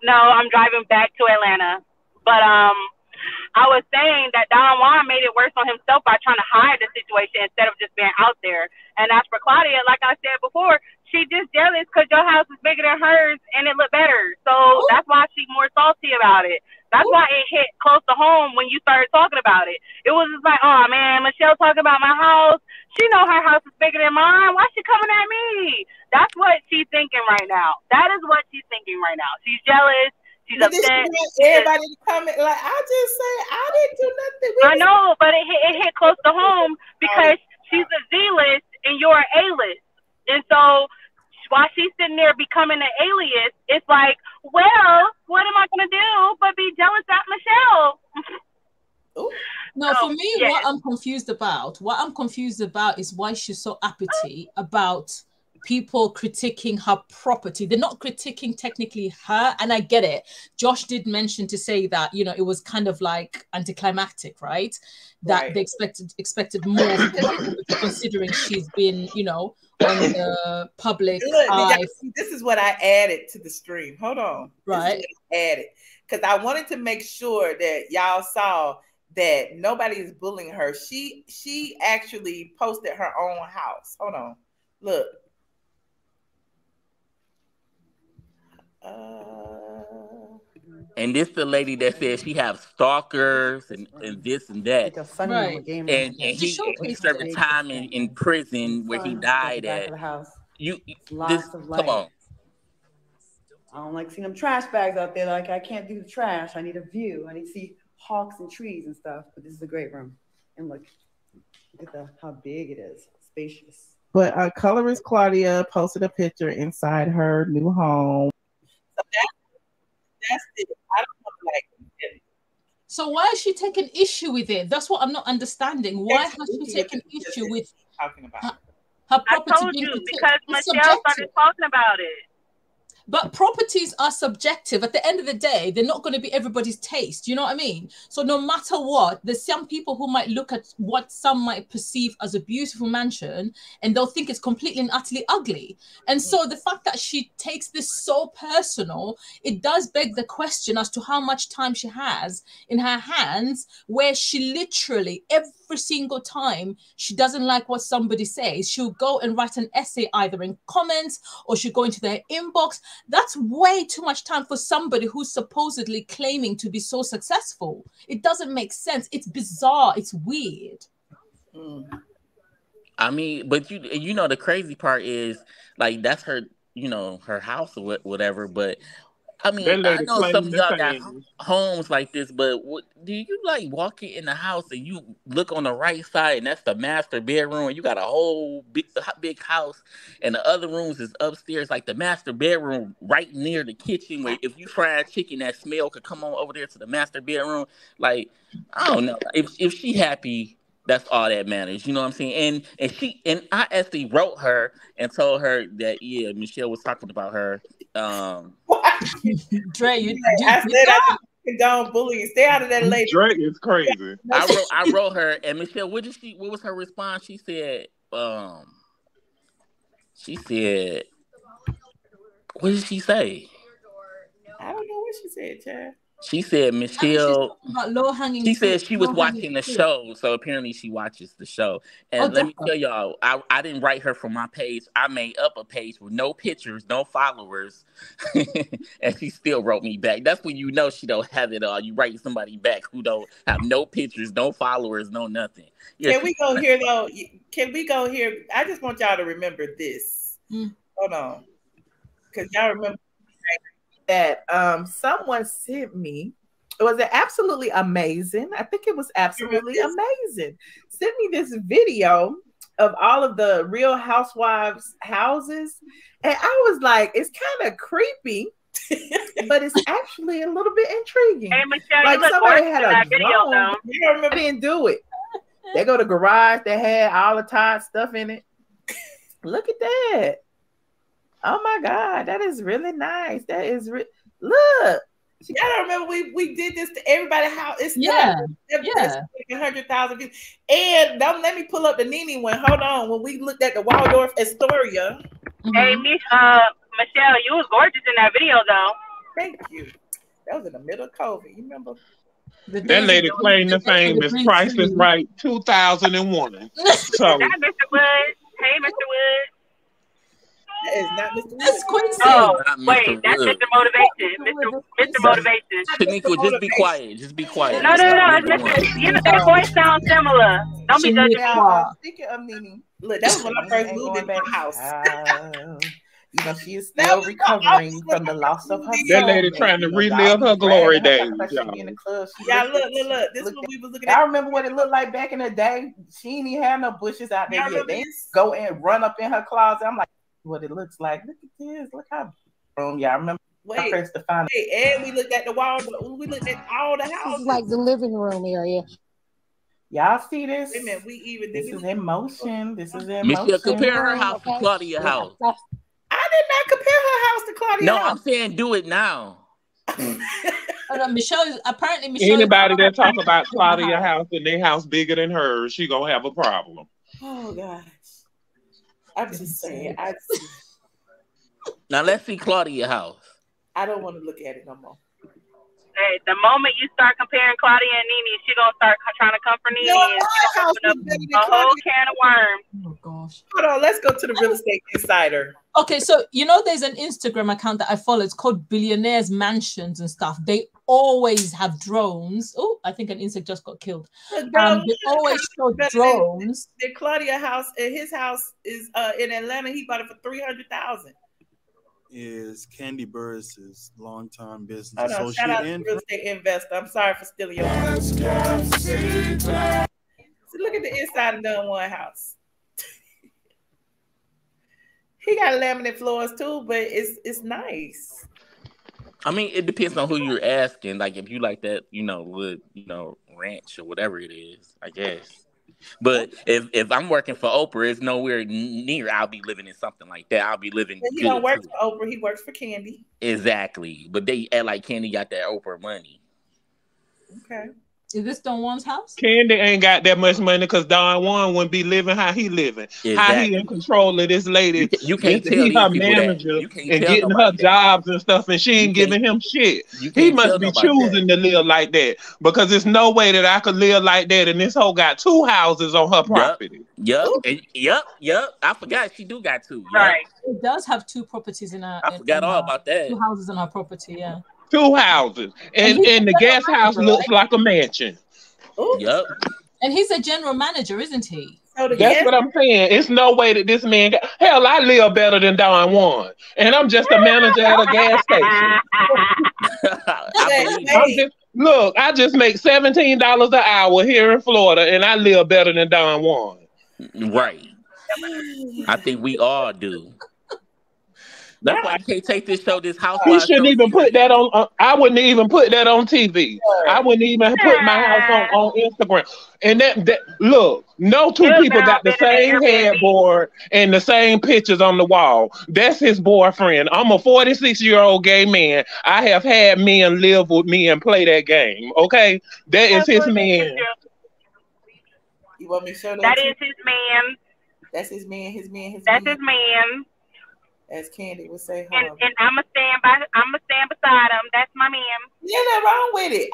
no, I'm driving back to Atlanta. But I was saying that Don Juan made it worse on himself by trying to hide the situation instead of just being out there. And as for Claudia, like I said before, she just jealous because your house is bigger than hers and it looked better. So that's why she's more salty about it. That's why it hit close to home when you started talking about it. It was just like, oh man, Michelle talking about my house. She know her house is bigger than mine. Why she coming at me? That's what she's thinking right now. That is what she's thinking right now. She's jealous. She's But upset. Everybody to comment like I just say I didn't do nothing. I know, but it hit close to home because she's a Z-list and you're an A-list. And so while she's sitting there becoming an alias, it's like, well, what am I going to do but be jealous at Michelle? No, for me, what I'm confused about is why she's so uppity about people critiquing her property. They're not critiquing technically her, and I get it. Josh did mention to say that, you know, it was kind of like anticlimactic, right? That they expected more considering she's been, you know, on the public eye. This is what I added to the stream. Hold on. Right. Added because I wanted to make sure that y'all saw that nobody is bullying her. She actually posted her own house. Hold on. Look. And this the lady that said she have stalkers and this and that. Right. And he served time in prison where he died at. Come on. I don't like seeing them trash bags out there. Like I can't do the trash. I need a view. I need to see hawks and trees and stuff. But this is a great room. And look at how big it is. Spacious. But colorist Claudia posted a picture inside her new home. So that's it. I don't know, like. So why is she taking issue with it? That's what I'm not understanding. Why has she taken issue with talking about her property? I told you because Michelle started talking about it. But properties are subjective. At the end of the day, they're not going to be everybody's taste. You know what I mean? So no matter what, there's some people who might look at what some might perceive as a beautiful mansion and they'll think it's completely and utterly ugly. And so the fact that she takes this so personal, it does beg the question as to how much time she has in her hands, where she literally every single time she doesn't like what somebody says, she'll go and write an essay either in comments or she'll go into their inbox. That's way too much time for somebody who's supposedly claiming to be so successful. It doesn't make sense. It's bizarre. It's weird. I mean, but you know, the crazy part is like that's her, you know, her house or whatever. But I mean, I know some of y'all got homes like this, but do you like walk in the house and you look on the right side and that's the master bedroom and you got a whole big house and the other rooms is upstairs, like the master bedroom right near the kitchen where if you fry chicken, that smell could come on over there to the master bedroom. Like, I don't know. If she happy, that's all that matters. You know what I'm saying? And I actually wrote her and told her that, yeah, Michelle was talking about her. Dre, I said I condone bullying. Stay out of that lady. Dre is crazy. I wrote her, and Michelle, what was her response? She said, what did she say? I don't know what she said, Chad. She said, Michelle, she said she was watching the show, so apparently she watches the show. And let me tell y'all, I didn't write her from my page. I made up a page with no pictures, no followers, and she still wrote me back. That's when you know she don't have it all. You write somebody back who don't have no pictures, no followers, no nothing. Yeah, Can we go here, though? Can we go here? I just want y'all to remember this. Hold on. Because y'all remember that someone sent me. It was absolutely amazing. I think it was absolutely amazing. Sent me this video of all of the Real Housewives houses, and I was like, it's kind of creepy, but it's actually a little bit intriguing. Hey, Michelle, like you look somebody gorgeous had in a that video, drone. though. You don't remember? Didn't do it. They go to garage. They had all the Todd stuff in it. Look at that. Oh my God, that is really nice. That is look. I don't remember we did this to everybody. How it's Yeah. like 100,000 views. And don't let me pull up the Nene one. Hold on. When we looked at the Waldorf Astoria. Hey, Michelle, you was gorgeous in that video, though. Thank you. That was in the middle of COVID. You remember? That lady claimed the fame is Price is Right 2001. So Is that Mr. Woods? Hey, Mr. Woods. That is not Mr. Woods. That's Quincy. Oh, Not Mr. wait, that's Woods. Mr. Motivation. Mr. Motivation. Tanika, just be quiet. Just be quiet. No. It's Mr. You know, their voice sounds similar. Don't be judging me. Speaking of Nene, Look, that was when I first moved in my house. You know, she is still recovering from the loss of her. that lady trying to relive her glory days. She be in the club. Yeah, look. This is what we was looking I at. remember what it looked like back in the day. She didn't even have no bushes out there Y'all yet. remember They this? go and run up in her closet. I'm like, what it looks like. Look at this. Look how yeah, I remember Wait, first to find and we looked at the wall. We looked at all the This houses. is like the living room area. y'all see this? Wait a minute, we even This is in motion. This is in Michelle, motion. compare her house to Claudia's house. I did not compare her house to Claudia's No, house. I'm saying do it now. Michelle is Anybody that talk about Claudia's house and their house bigger than hers, she gonna have a problem. Oh gosh. I'm just saying. Now let's see Claudia's house. I don't want to look at it no more. Hey, the moment you start comparing Claudia and Nene, she gonna start trying to comfort Nene No, and my house open was better than up a whole Claudia. can of worms. Oh gosh. Hold on, let's go to the Real Estate Insider. Okay, so you know there's an Instagram account that I follow. It's called Billionaires Mansions and stuff. They always have drones. Oh, I think an insect just got killed. They always show drones. The Claudia house, his house is in Atlanta. He bought it for $300,000. Is Kandi Burris' longtime business Hold on, associate shout out to and Real Estate Investor. I'm sorry for stealing your money. So look at the inside of Dunn One house. He got laminate floors too, but it's nice. I mean, it depends on who you're asking. Like if you like that, wood, ranch or whatever it is, I guess. But if I'm working for Oprah, it's nowhere near I'll be living in something like that. I'll be living. He don't work for Oprah. He works for Kandi. Exactly. But they act like Kandi got that Oprah money. Okay. Is this Don Juan's house? Kandi ain't got that much money because Don Juan wouldn't be living how he living. Exactly. How he in control of this lady. You can't tell he these her people manager that. You can't and tell getting her nobody that. jobs and stuff, and she ain't giving him shit. He must be choosing to live like that because there's no way that I could live like that. And this hoe got 2 houses on her property. Yep. I forgot she do got 2. Yep. Right. She does have 2 properties in her. I forgot all about that. 2 houses on her property. Yeah. 2 houses, and the guest house looks like a mansion. Ooh. Yep. And he's a general manager, isn't he? So that's what I'm saying. It's no way that this man got... Hell, I live better than Don Juan, and I'm just a manager at a gas station. I just make $17 an hour here in Florida, and I live better than Don Juan. Right. I think we all do. That's why I can't take this show, this house. We shouldn't even put that on. I wouldn't even put that on TV. I wouldn't even put my house on Instagram. And that look, no 2 people got the same headboard and the same pictures on the wall. That's his boyfriend. I'm a 46-year-old gay man. I have had men live with me and play that game. Okay, that is his man. You want me to show that? That is his man. That's his man. His man. That's his man. As Kandi would say, and I'ma stand beside him. That's my man. Yeah, nothing wrong with it.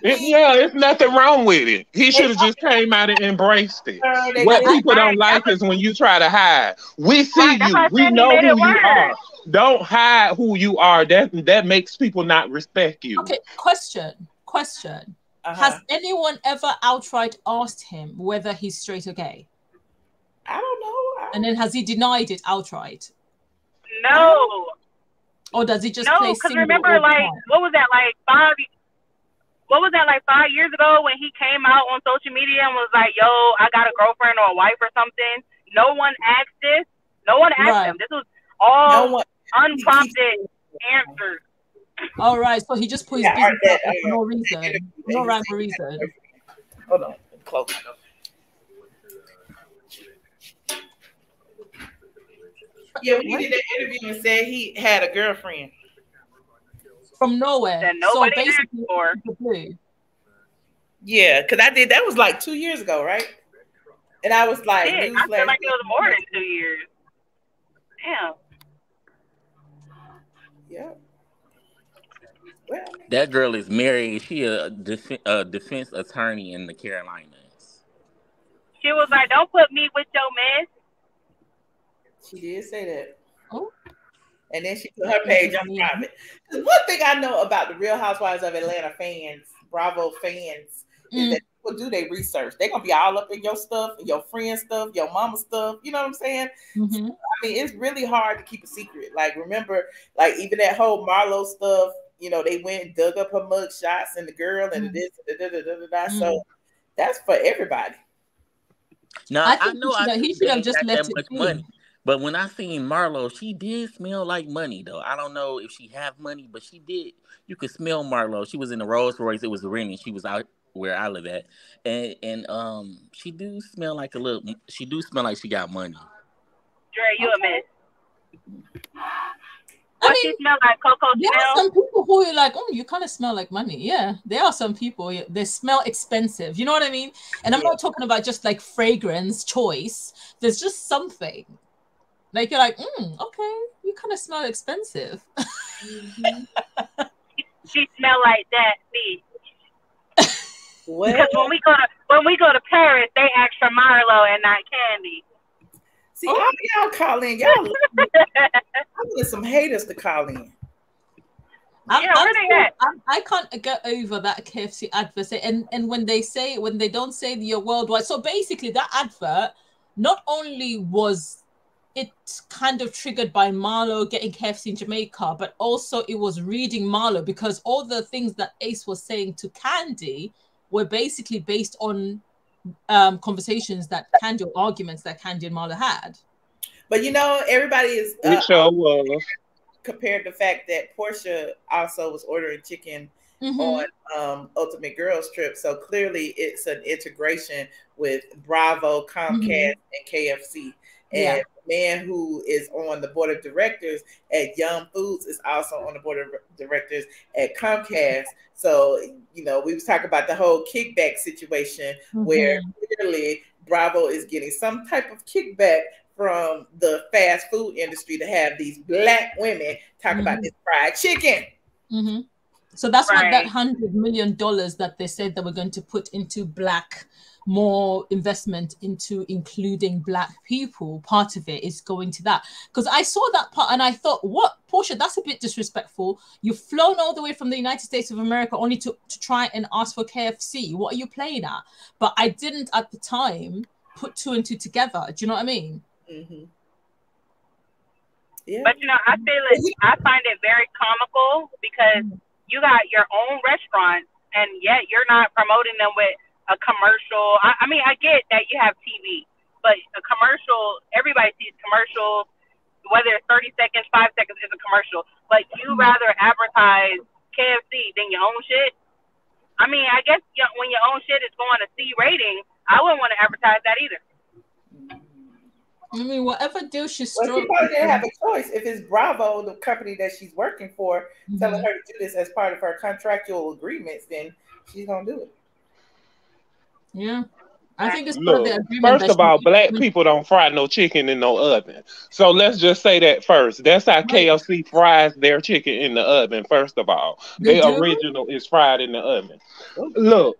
It's nothing wrong with it. He should have just came out and embraced it. What people don't like is when you try to hide. We see you. We know who you are. Don't hide who you are. That makes people not respect you. Okay, question. Has anyone ever outright asked him whether he's straight or gay? I don't know. And then has he denied it outright? No. Or does he just No, play because single remember, all the like, time? what was that, like 5 years ago when he came out on social media and was like, yo, I got a girlfriend or a wife or something? No one asked this. No one asked him. This was all unprompted answers. All right, so he just put his business out there for no reason. No rhyme or reason. Hold on. Close. Yeah, when he did that interview and said he had a girlfriend. From nowhere. That nobody so basically, asked for. Yeah, because I did. That was like 2 years ago, right? And I was like, I feel like it was more than 2 years. Damn. Yeah. Well, that girl is married. She a defense attorney in the Carolinas. She was like, "Don't put me with your man." She did say that. Oh. And then she put her page on private. One thing I know about the Real Housewives of Atlanta fans, Bravo fans, is that people do their research. They're gonna be all up in your stuff, your friend's stuff, your mama's stuff. You know what I'm saying? Mm-hmm. So, I mean, it's really hard to keep a secret. Like, remember, like even that whole Marlo stuff. You know, they went and dug up her mug shots and the girl and this. So that's for everybody. Now I know he should have just let that much money. But when I seen Marlo, she did smell like money, though. I don't know if she have money, but she did. You could smell Marlo. She was in the Rolls Royce. It was raining. She was out where I live at, and she do smell like a little. She do smell like she got money. Dre, you a miss. I mean, she smell like Coco there Chanel? are some people who are like, you kind of smell like money. Yeah, there are some people, they smell expensive. You know what I mean? And I'm not talking about just like fragrance choice. There's just something. Like, you're like, okay, you kind of smell expensive. She smell like that, me. Well, because when we go to Paris, they ask for Marlo and not Kandi. See, y'all call in. Y'all I want some haters to call in. I can't get over that KFC advert. And when they don't say you're worldwide. So basically that advert, not only was it kind of triggered by Marlo getting KFC in Jamaica, but also it was reading Marlo, because all the things that Ace was saying to Kandi were basically based on conversations that Kandi, or arguments that Kandi and Marlo had. But everybody is compared the fact that Portia also was ordering chicken on Ultimate Girls Trip. So clearly it's an integration with Bravo, Comcast, and KFC. And the man who is on the board of directors at Yum Foods is also on the board of directors at Comcast. So, we was talking about the whole kickback situation where clearly Bravo is getting some type of kickback from the fast food industry to have these black women talk about this fried chicken. So that's what that $100 million that they said that we're going to put into more investment into including black people, part of it is going to that. Because I saw that part and I thought, what, Portia, that's a bit disrespectful. You've flown all the way from the United States of America only to try and ask for KFC. What are you playing at? But I didn't at the time put two and two together. Do you know what I mean? Yeah. But I find it very comical because you got your own restaurant and yet you're not promoting them with a commercial. I mean, I get that you have TV, but a commercial, everybody sees commercials, whether it's 30 seconds, 5 seconds is a commercial, but you rather advertise KFC than your own shit. I mean, I guess when your own shit is going to C rating, I wouldn't want to advertise that either. I mean, whatever deal she's well, she probably didn't have a choice. If it's Bravo, the company that she's working for, telling her to do this as part of her contractual agreements, then she's going to do it. Yeah, I think it's look. First of all, black people don't fry no chicken in no oven. So let's just say that first. That's how KFC fries their chicken in the oven. First of all, their original is fried in the oven. Look,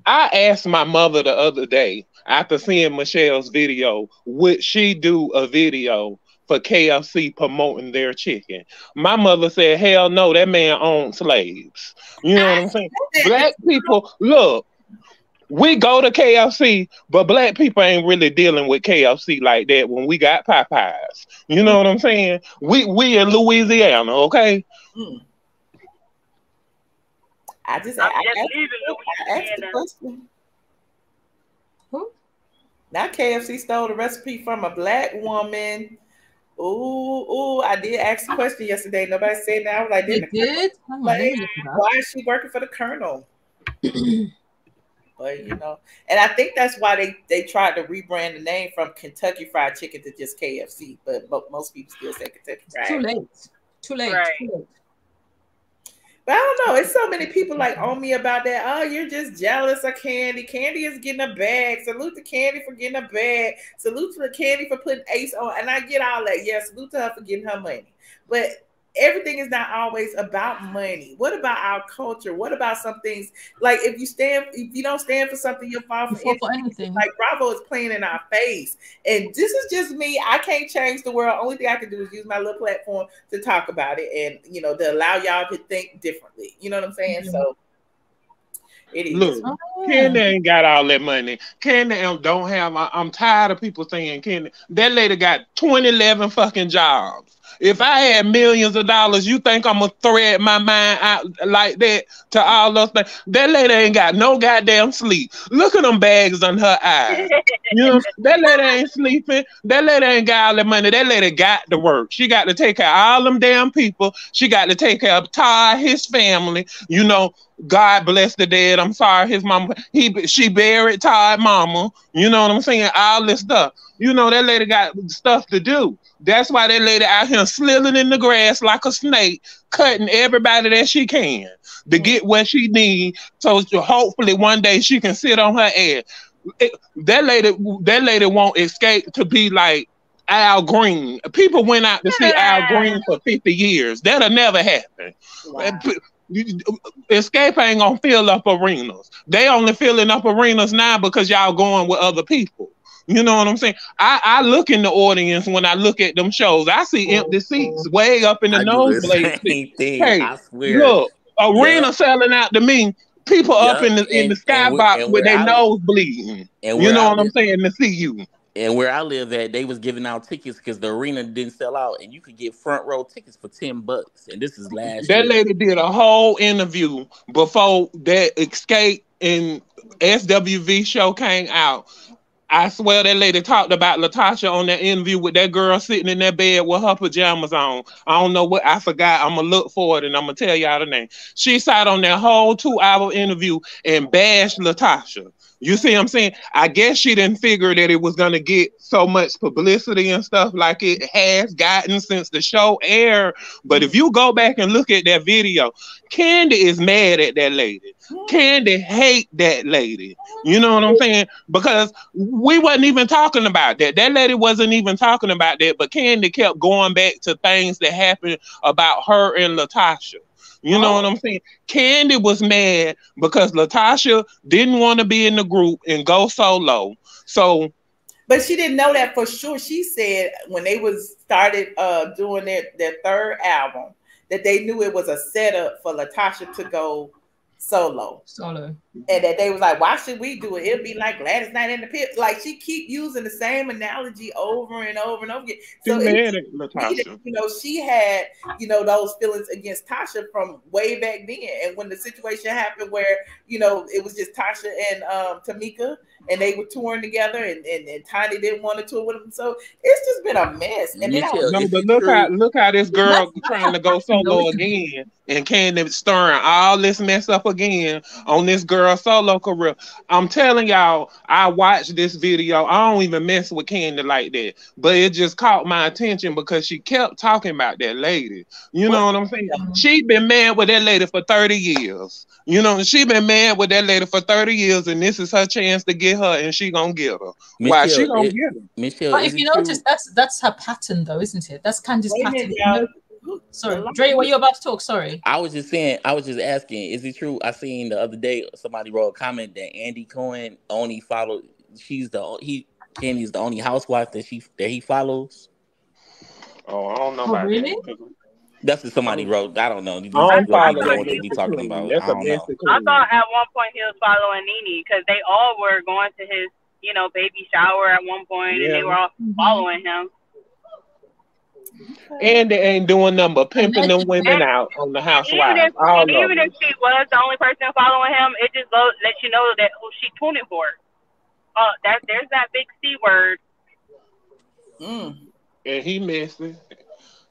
I asked my mother the other day after seeing Michelle's video, would she do a video for KFC promoting their chicken? My mother said, "Hell no, that man owned slaves." You know what I'm saying? Black people, look. We go to KFC, but black people ain't really dealing with KFC like that when we got Popeyes. You know what I'm saying? We in Louisiana, okay? I asked the question. Now KFC stole the recipe from a black woman. Ooh, I did ask the question yesterday. Nobody said that. I was like, why is she working for the Colonel? But and I think that's why they tried to rebrand the name from Kentucky Fried Chicken to just KFC. But most people still say Kentucky Fried. Too late. But I don't know. It's so many people like on me about that. Oh, you're just jealous of Kandi. Kandi is getting a bag. Salute to Kandi for getting a bag. Salute to Kandi for putting Ace on. And I get all that. Yeah, salute to her for getting her money. But everything is not always about money. What about our culture? What about some things like if you don't stand for something, you'll fall for anything. Like Bravo is playing in our face. And this is just me. I can't change the world. Only thing I can do is use my little platform to talk about it and to allow y'all to think differently. You know what I'm saying? So it is. Look, Kandi ain't got all that money. Kandi don't have. I'm tired of people saying Kandi. That lady got 2011 fucking jobs. If I had millions of dollars, you think I'm gonna thread my mind out like that to all those things? That lady ain't got no goddamn sleep. Look at them bags on her eyes. That lady ain't sleeping. That lady ain't got all that money. That lady got to work. She got to take care of all them damn people. She got to take care of Todd, his family. God bless the dead. I'm sorry, his mama. She buried Todd mama. You know what I'm saying? All this stuff. That lady got stuff to do. That's why that lady out here slithering in the grass like a snake, cutting everybody that she can to get what she needs. So hopefully one day she can sit on her ass. That lady won't escape to be like Al Green. People went out to see Al Green for 50 years. That'll never happen. Wow. Escape ain't gonna fill up arenas. They only filling up arenas now because y'all going with other people. You know what I'm saying? I look in the audience when I look at them shows. I see empty seats way up in the nosebleed seats. Hey, I swear. Look, arena selling out to me. People up in the skybox with their nose bleeding. You know what I'm saying? To see you. And where I live at, they was giving out tickets because the arena didn't sell out, and you could get front row tickets for $10. And this is last year. That lady did a whole interview before that Xscape and SWV show came out. I swear that lady talked about Latasha on that interview with that girl sitting in that bed with her pajamas on. I don't know what, I forgot. I'm going to look for it and I'm going to tell y'all the name. She sat on that whole 2-hour interview and bashed Latasha. You see what I'm saying? I guess she didn't figure that it was going to get so much publicity and stuff like it has gotten since the show aired. But if you go back and look at that video, Kandi is mad at that lady. Kandi hate that lady. You know what I'm saying? Because we wasn't even talking about that. That lady wasn't even talking about that. But Kandi kept going back to things that happened about her and Latasha. You know what I'm saying? Kandi was mad because Latasha didn't want to be in the group and go solo. So, but she didn't know that for sure. She said when they started doing their third album that they knew it was a setup for Latasha to go solo. And that they was like, why should we do it? It'll be like Gladys Knight in the Pit. Like she keep using the same analogy over and over and over again. So she had, those feelings against Tasha from way back then. And when the situation happened where, it was just Tasha and Tamika and they were touring together and Tiny didn't want to tour with them. So it's just been a mess. And then look how this girl trying to go solo again and Kandi stirring all this mess up again on this girl solo career. I'm telling y'all, I watched this video. I don't even mess with Kandi like that, but it just caught my attention because she kept talking about that lady. You know what I'm saying? She been mad with that lady for 30 years. She been mad with that lady for 30 years, and this is her chance to get her, and she gonna get her. Why she gonna get her? Michelle, but if you notice, that's her pattern, though, isn't it? That's Kandi's pattern. Sorry, Dre, were you about to talk? Sorry. I was just asking, is it true? I seen the other day somebody wrote a comment that Andy Cohen only followed. Kandi's the only housewife that he follows. Oh, I don't know about really? that. That's what somebody wrote. I don't know. These I don't people be follow knowing that what they be messy talking queen. about. That's I a don't know. messy I queen. thought at one point he was following Nene because they all were going to his, baby shower at one point, and they were all following him. And they ain't doing nothing but pimping them women And, out on the and even housewives. if All of even them. if she was the only person following him, it just lets you know that who she tuning for. There's that big C word. And he messy.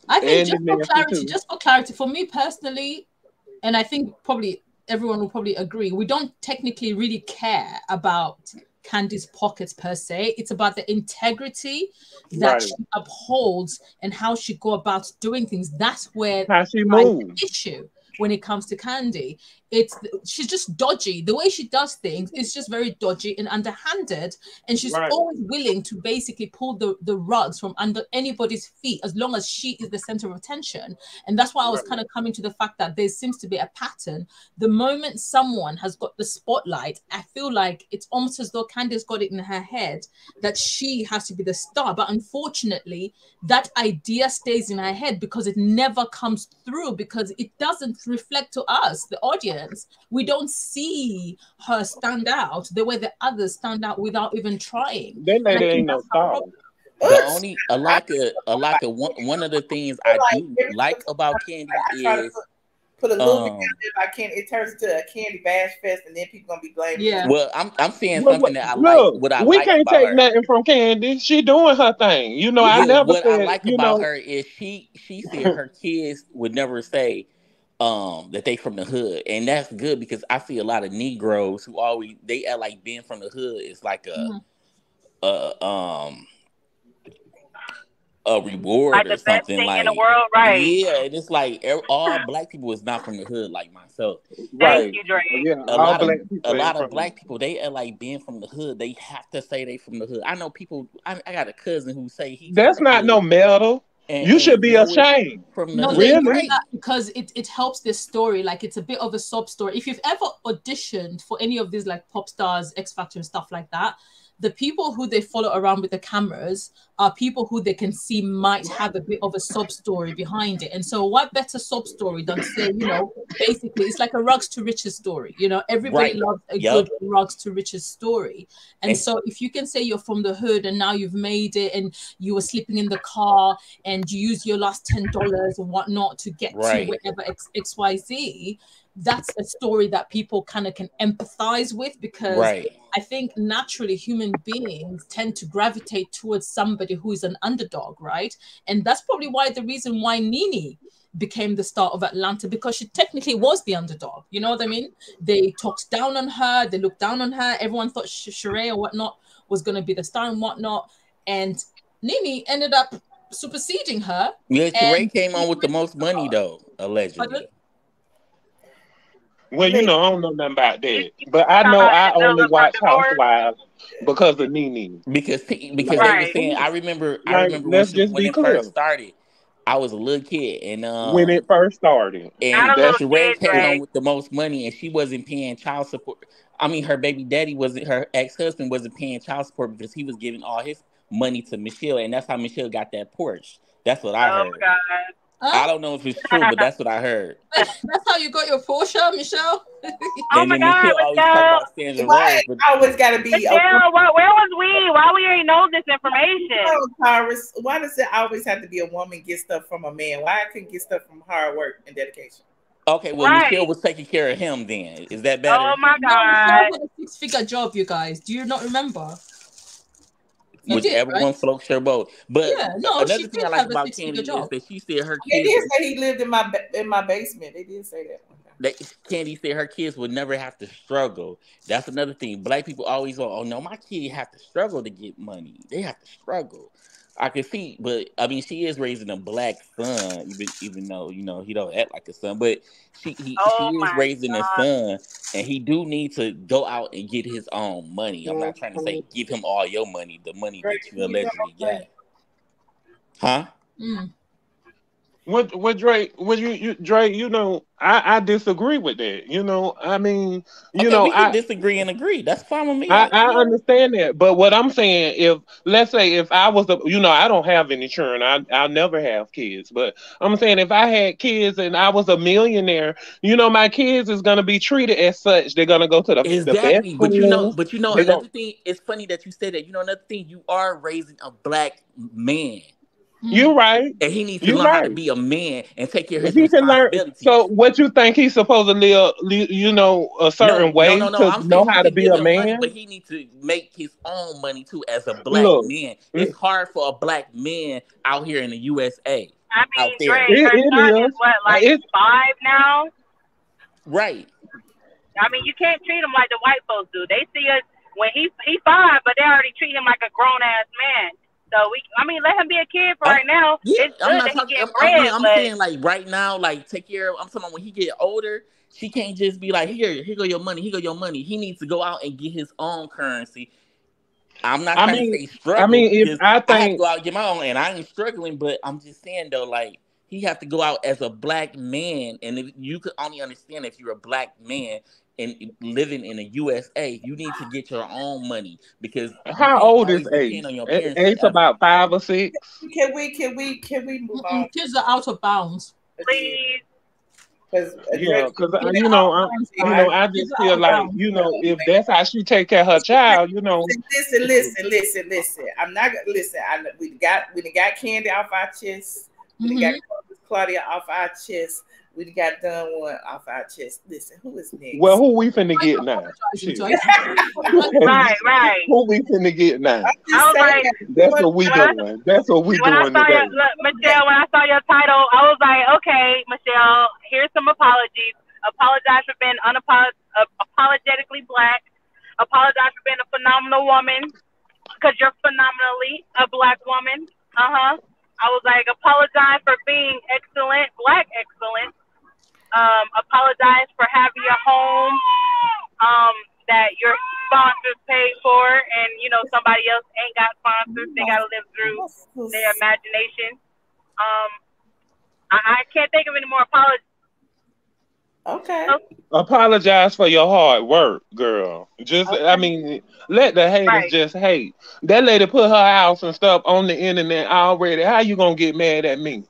I think And just for clarity, for me personally, and I think probably everyone will probably agree, we don't technically really care about Kandi's pockets per se. It's about the integrity that she upholds and how she go about doing things. That's where how she moves. the issue when it comes to Kandi. She's just dodgy. The way she does things is just very dodgy and underhanded, and she's always willing to basically pull the rugs from under anybody's feet as long as she is the center of attention. And that's why I was kind of coming to the fact that there seems to be a pattern. The moment someone has got the spotlight, I feel like it's almost as though Kandi's got it in her head that she has to be the star. But unfortunately, that idea stays in her head because it never comes through, because it doesn't reflect to us, the audience. We don't see her stand out the way the others stand out without even trying. That lady ain't no star. The only one of the things I do like about Kandi is put a little bit if I can. It turns into a Kandi bash fest, and then people gonna be blaming. Yeah. Well, I'm saying something that I like. What I we like can't about take her. nothing from Kandi. She doing her thing. You know, I never what said. I like about her is she said her kids would never say that they from the hood, and that's good because I see a lot of Negroes who always they act like being from the hood is like a reward like or the best something thing like in the world, right? Yeah, and it's like all black people is not from the hood like myself. Thank you, Dre. Yeah, a lot of black people they are like being from the hood. They have to say they from the hood. I know people. I got a cousin who say he's that's from the not hood. no medal. You should be ashamed. From the No, hood. they Really? do that because it helps this story. Like it's a bit of a sob story. If you've ever auditioned for any of these like pop stars, X Factor and stuff like that, the people who they follow around with the cameras are people who they can see might have a bit of a sob story behind it. And so what better sob story than to say, basically it's like a rags to riches story. Everybody loves a good rags to riches story. And so if you can say you're from the hood and now you've made it and you were sleeping in the car and you use your last $10 or whatnot to get to whatever XYZ, that's a story that people kind of can empathize with, because I think naturally human beings tend to gravitate towards somebody who is an underdog, right? And that's probably the reason why Nene became the star of Atlanta, because she technically was the underdog. You know what I mean? They talked down on her, they looked down on her. Everyone thought Sheree or whatnot was going to be the star and whatnot. And Nene ended up superseding her. Yeah, Sheree came on with the most money though, allegedly. Well, I don't know nothing about that, but I know I only watch Housewives because of Nene. Because they were saying, I remember when it first started. I was a little kid, and when it first started, and Sheree came on with the most money, and she wasn't paying child support. I mean, her baby daddy her ex-husband wasn't paying child support because he was giving all his money to Michelle, and that's how Michelle got that Porsche. That's what I heard. God. I don't know if it's true, but that's what I heard. That's how you got your Porsche, Michelle? Oh my God, Michelle always talk about Sandra Rose, but always got to be. Michelle, where was we? Why we ain't know this information? Why does it always have to be a woman get stuff from a man? Why I couldn't get stuff from hard work and dedication? Okay, well, Michelle was taking care of him then. Is that better? Oh my God. No, Michelle had a 6-figure job, you guys. Do you not remember? Everyone floats their boat. But another thing I like about Kandi is that she said her kids. They did say he lived in my basement. They did say that. Kandi said her kids would never have to struggle. That's another thing. Black people always go, "Oh no, my kid have to struggle to get money. They have to struggle." I can see, but I mean, she is raising a black son, even though he don't act like a son. But she is raising a son, and he do need to go out and get his own money. I'm not trying to say give him all your money, the money that you allegedly got, huh? What Drake? What Drake? I disagree with that. I mean, Okay, we can disagree and agree. That's fine with me. I understand that, but what I'm saying, if let's say if I was I don't have any children, I'll never have kids, but I'm saying if I had kids and I was a millionaire, my kids is gonna be treated as such. They're gonna go to the best Exactly, schools. another thing. It's funny that you said that. Another thing. You are raising a black man. You're right. And he needs to learn how to be a man and take care of his He can learn. responsibilities. So, what you think he's supposed to live a certain way No. to I'm know saying how he to can be give a him money, man? but he needs to make his own money too as a black Look, man. It's hard for a black man out here in the USA. I mean, Dre, It your son is. is what, like 5 now? Right. I mean, you can't treat him like the white folks do. They see us when he 5, but they already treat him like a grown ass man. So let him be a kid for right now. Yeah, It's good that he getting bread. I'm saying like right now, like take care of. I'm talking about when he get older. She can't just be like, here go your money. Here go your money. He needs to go out and get his own currency. I'm not trying to say struggle. I mean, if I have to think go out and get my own, and I ain't struggling, but I'm just saying though, like he have to go out as a black man, and if you could only understand if you're a black man and living in the USA, you need to get your own money because how old is Ace? on your parents. Ace about 5 or 6. Can we move on? Kids are out of bounds. Please. Because I just feel like if that's how she take care of her child, Listen. I'm not gonna listen. We got Kandi off our chest. We got Claudia off our chest. We got done one off our chest. Listen, who is next? Well, who we finna get now? Right. Who we finna get now? I was like, that's what we doing. That's what we doing today. Michelle, when I saw your title, I was like, okay, Michelle, here's some apologies. Apologize for being apologetically black. Apologize for being a phenomenal woman, because you're phenomenally a black woman. I was like, apologize for being excellent, black excellent. Apologize for having a home that your sponsors paid for, and somebody else ain't got sponsors. They gotta live through their imagination. I can't think of any more apologies. Okay. Apologize for your hard work, girl. I mean, let the haters just hate. That lady put her house and stuff on the internet already. How you gonna get mad at me?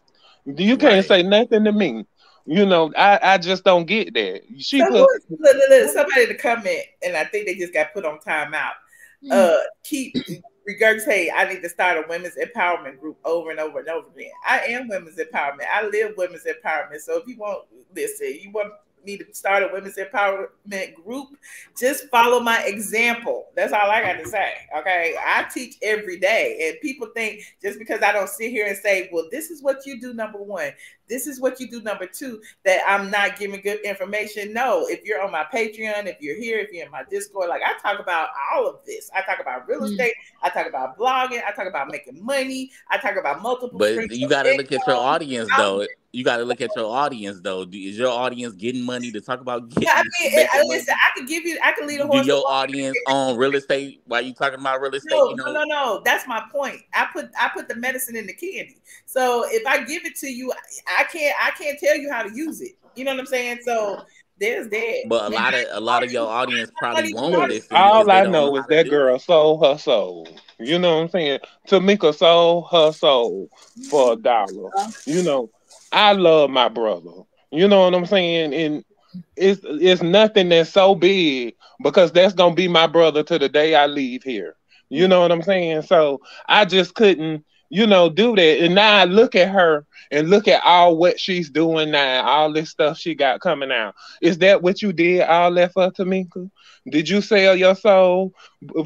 You can't say nothing to me. I just don't get that. Somebody to comment, and I think they just got put on timeout. Keep regurgitate. I need to start a women's empowerment group over and over and over again. I am women's empowerment. I live women's empowerment. So if you want me to start a women's empowerment group, just follow my example. That's all I got to say. Okay. I teach every day, and people think just because I don't sit here and say, well, this is what you do, number 1, this is what you do, number 2, that I'm not giving good information. No, if you're on my Patreon, if you're here, if you're in my Discord, like I talk about all of this. I talk about real estate. I talk about blogging. I talk about making money. I talk about multiple. But you got to look at your audience, though. You got to look at your audience, though. Is your audience getting money to talk about? Listen, I can lead a horse. Do your audience on real estate while you talking about real estate? No. That's my point. I put the medicine in the candy. So if I give it to you, I can't tell you how to use it. You know what I'm saying? So there's that. But a lot of your audience probably won't listen. All I know is that girl sold her soul. You know what I'm saying? Tamika sold her soul for $1. I love my brother. You know what I'm saying? And it's nothing that's so big, because that's gonna be my brother to the day I leave here. You know what I'm saying? So I just couldn't, do that. And now I look at her and look at all what she's doing now, all this stuff she got coming out. Is that what you did all that for, Tamika? Did you sell your soul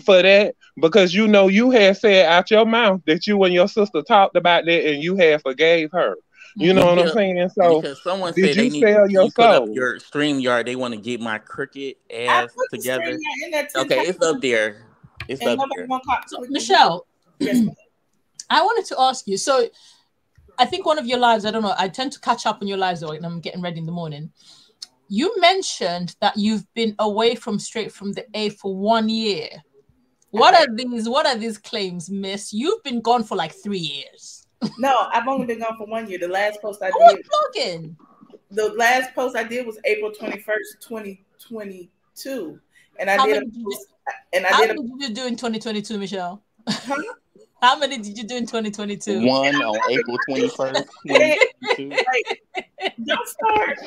for that? Because you had said out your mouth that you and your sister talked about that and you had forgave her. You know what I'm saying? So because someone did said you they sell need your you put up soul? your StreamYard. They want to get my cricket ass together. Okay, it's up there. It's up there. So, Michelle, I wanted to ask you. So, I think one of your lives, I don't know, I tend to catch up on your lives when I'm getting ready in the morning. You mentioned that you've been away straight from the A for 1 year. What are these claims, miss? You've been gone for like 3 years. No, I've only been gone for 1 year. The last post I Who was did, blogging? the last post I did was April 21st, 2022, and I How did a many did you post, and I How did a many did you do in 2022, Michelle? huh? How many did you do in 2022? One on April 21st, Hey, 2022. like, don't start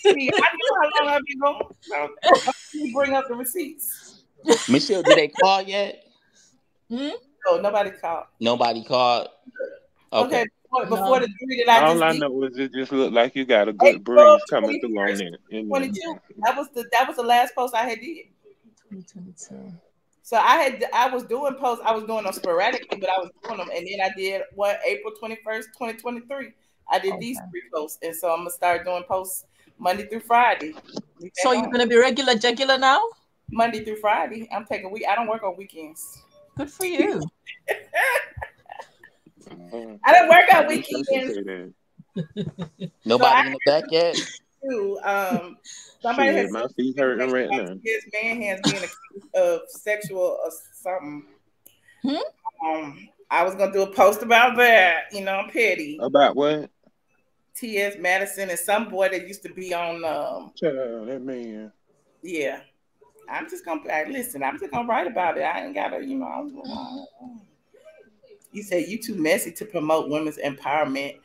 crazy. I know how long I've been going. So, you bring up the receipts. Michelle, did they call yet? Hmm? No, nobody called. Nobody called. Okay. Okay, before No. the 3 that I All just I did, know is it just looked like you got a good April breeze coming through on 21st, there. In 22. That was the last post I had did. 2022. So I was doing posts. I was doing them sporadically, but I was doing them, and then I did April 21st, 2023. I did these Okay. 3 posts, and so I'm gonna start doing posts Monday through Friday. So you're gonna be regular now? Monday through Friday. I'm taking week. I don't work on weekends. Good for you. I don't work on I wish I could weekends. say that. Nobody in the back yet? Too. Somebody Shit, has my feet hurting right now. his man has been accused of sexual or something. I was gonna do a post about that. You know, I'm petty. About what? T.S. Madison and some boy that used to be on. Child, that man. Yeah, I'm just gonna listen. I'm just gonna write about it. I ain't gotta, You say you too messy to promote women's empowerment.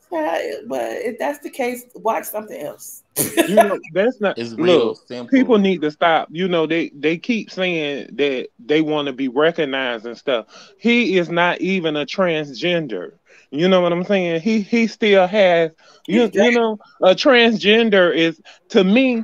But if that's the case, watch something else. You know, that's not. It's real Look, simple. people need to stop. You know, they keep saying that they want to be recognized and stuff. He is not even a transgender. You know what I'm saying? He still has. You know, a transgender is, to me.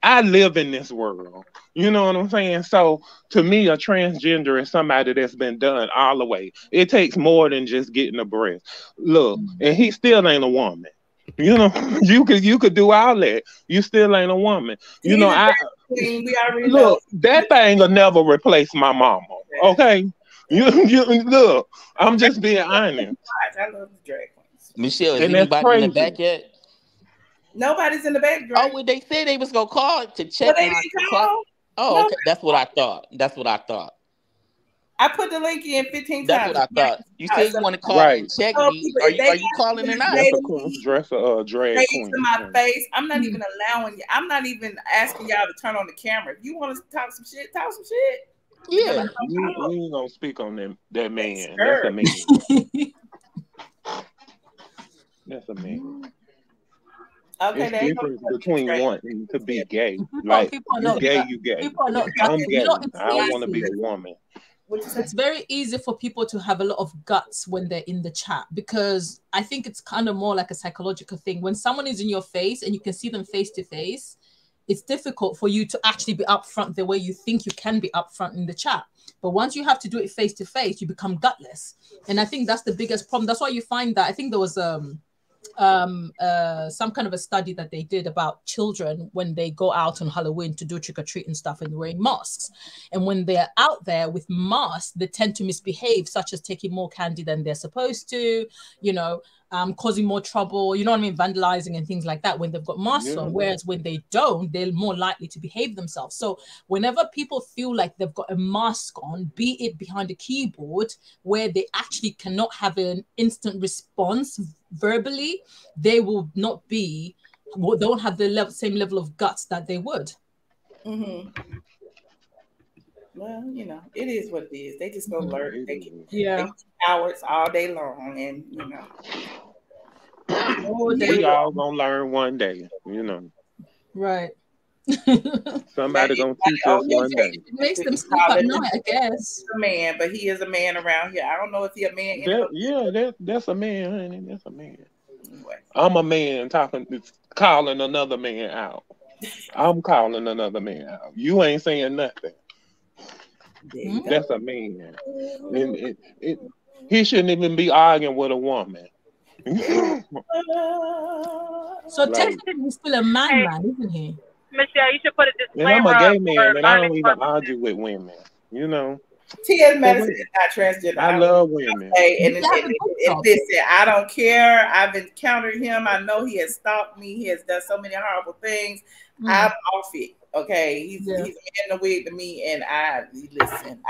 I live in this world. You know what I'm saying? So to me, a transgender is somebody that's been done all the way. It takes more than just getting a breast. Look, and he still ain't a woman. You know, you could do all that. You still ain't a woman. You know, we already look, that thing will never replace my mama. Okay, you look. I'm just being honest. I love the drag queens. Michelle, is And that's anybody in the crazy. back yet? Nobody's in the back. Oh, well, they said they was gonna call to check. But they didn't call. Oh, okay. That's what I thought. I put the link in 15 That's times. what I thought. You said you want to call and check me. Are you calling or not? That's a cross-dresser, drag queen. To my face. I'm not even allowing you. I'm not even asking y'all to turn on the camera. If you want to talk some shit, talk some shit. Yeah. We ain't gonna speak on that man. Sure. That's a man. That's a man. Okay, it's difference between wanting to be gay. Like, you gay, you gay. People are not. I'm gay. I I want to be a woman. It's very easy for people to have a lot of guts when they're in the chat, because I think it's kind of more like a psychological thing. When someone is in your face and you can see them face to face, it's difficult for you to actually be upfront the way you think you can be upfront in the chat. But once you have to do it face to face, you become gutless. And I think that's the biggest problem. That's why you find that, I think there was some kind of a study that they did about children when they go out on Halloween to do trick-or-treat and stuff and wearing masks. And when they're out there with masks, they tend to misbehave, such as taking more candy than they're supposed to, causing more trouble, you know what I mean, vandalizing and things like that when they've got masks on. Whereas when they don't, they're more likely to behave themselves. So whenever people feel like they've got a mask on, be it behind a keyboard where they actually cannot have an instant response verbally, they will not be, don't have the same level of guts that they would. Mm-hmm. Well, it is what it is. They just go learn. They cowards all day long, and we all gonna learn one day. Right. Somebody gonna teach us one day. It makes them sleep at night, I guess. A man, but he is a man around here. I don't know if he a man. That's a man, honey. That's a man. Anyway. I'm a man calling another man out. I'm calling another man out. You ain't saying nothing. That's a man. And he shouldn't even be arguing with a woman. So technically he's still a man, isn't he? Michelle, you should put a disclaimer. And I'm a gay man, and I don't even argue with women. T.S. Madison is not transgender. I love women. And listen, I don't care. I've encountered him. I know he has stalked me. He has done so many horrible things. I'm off it. Okay, he's a man in the wig to me, and I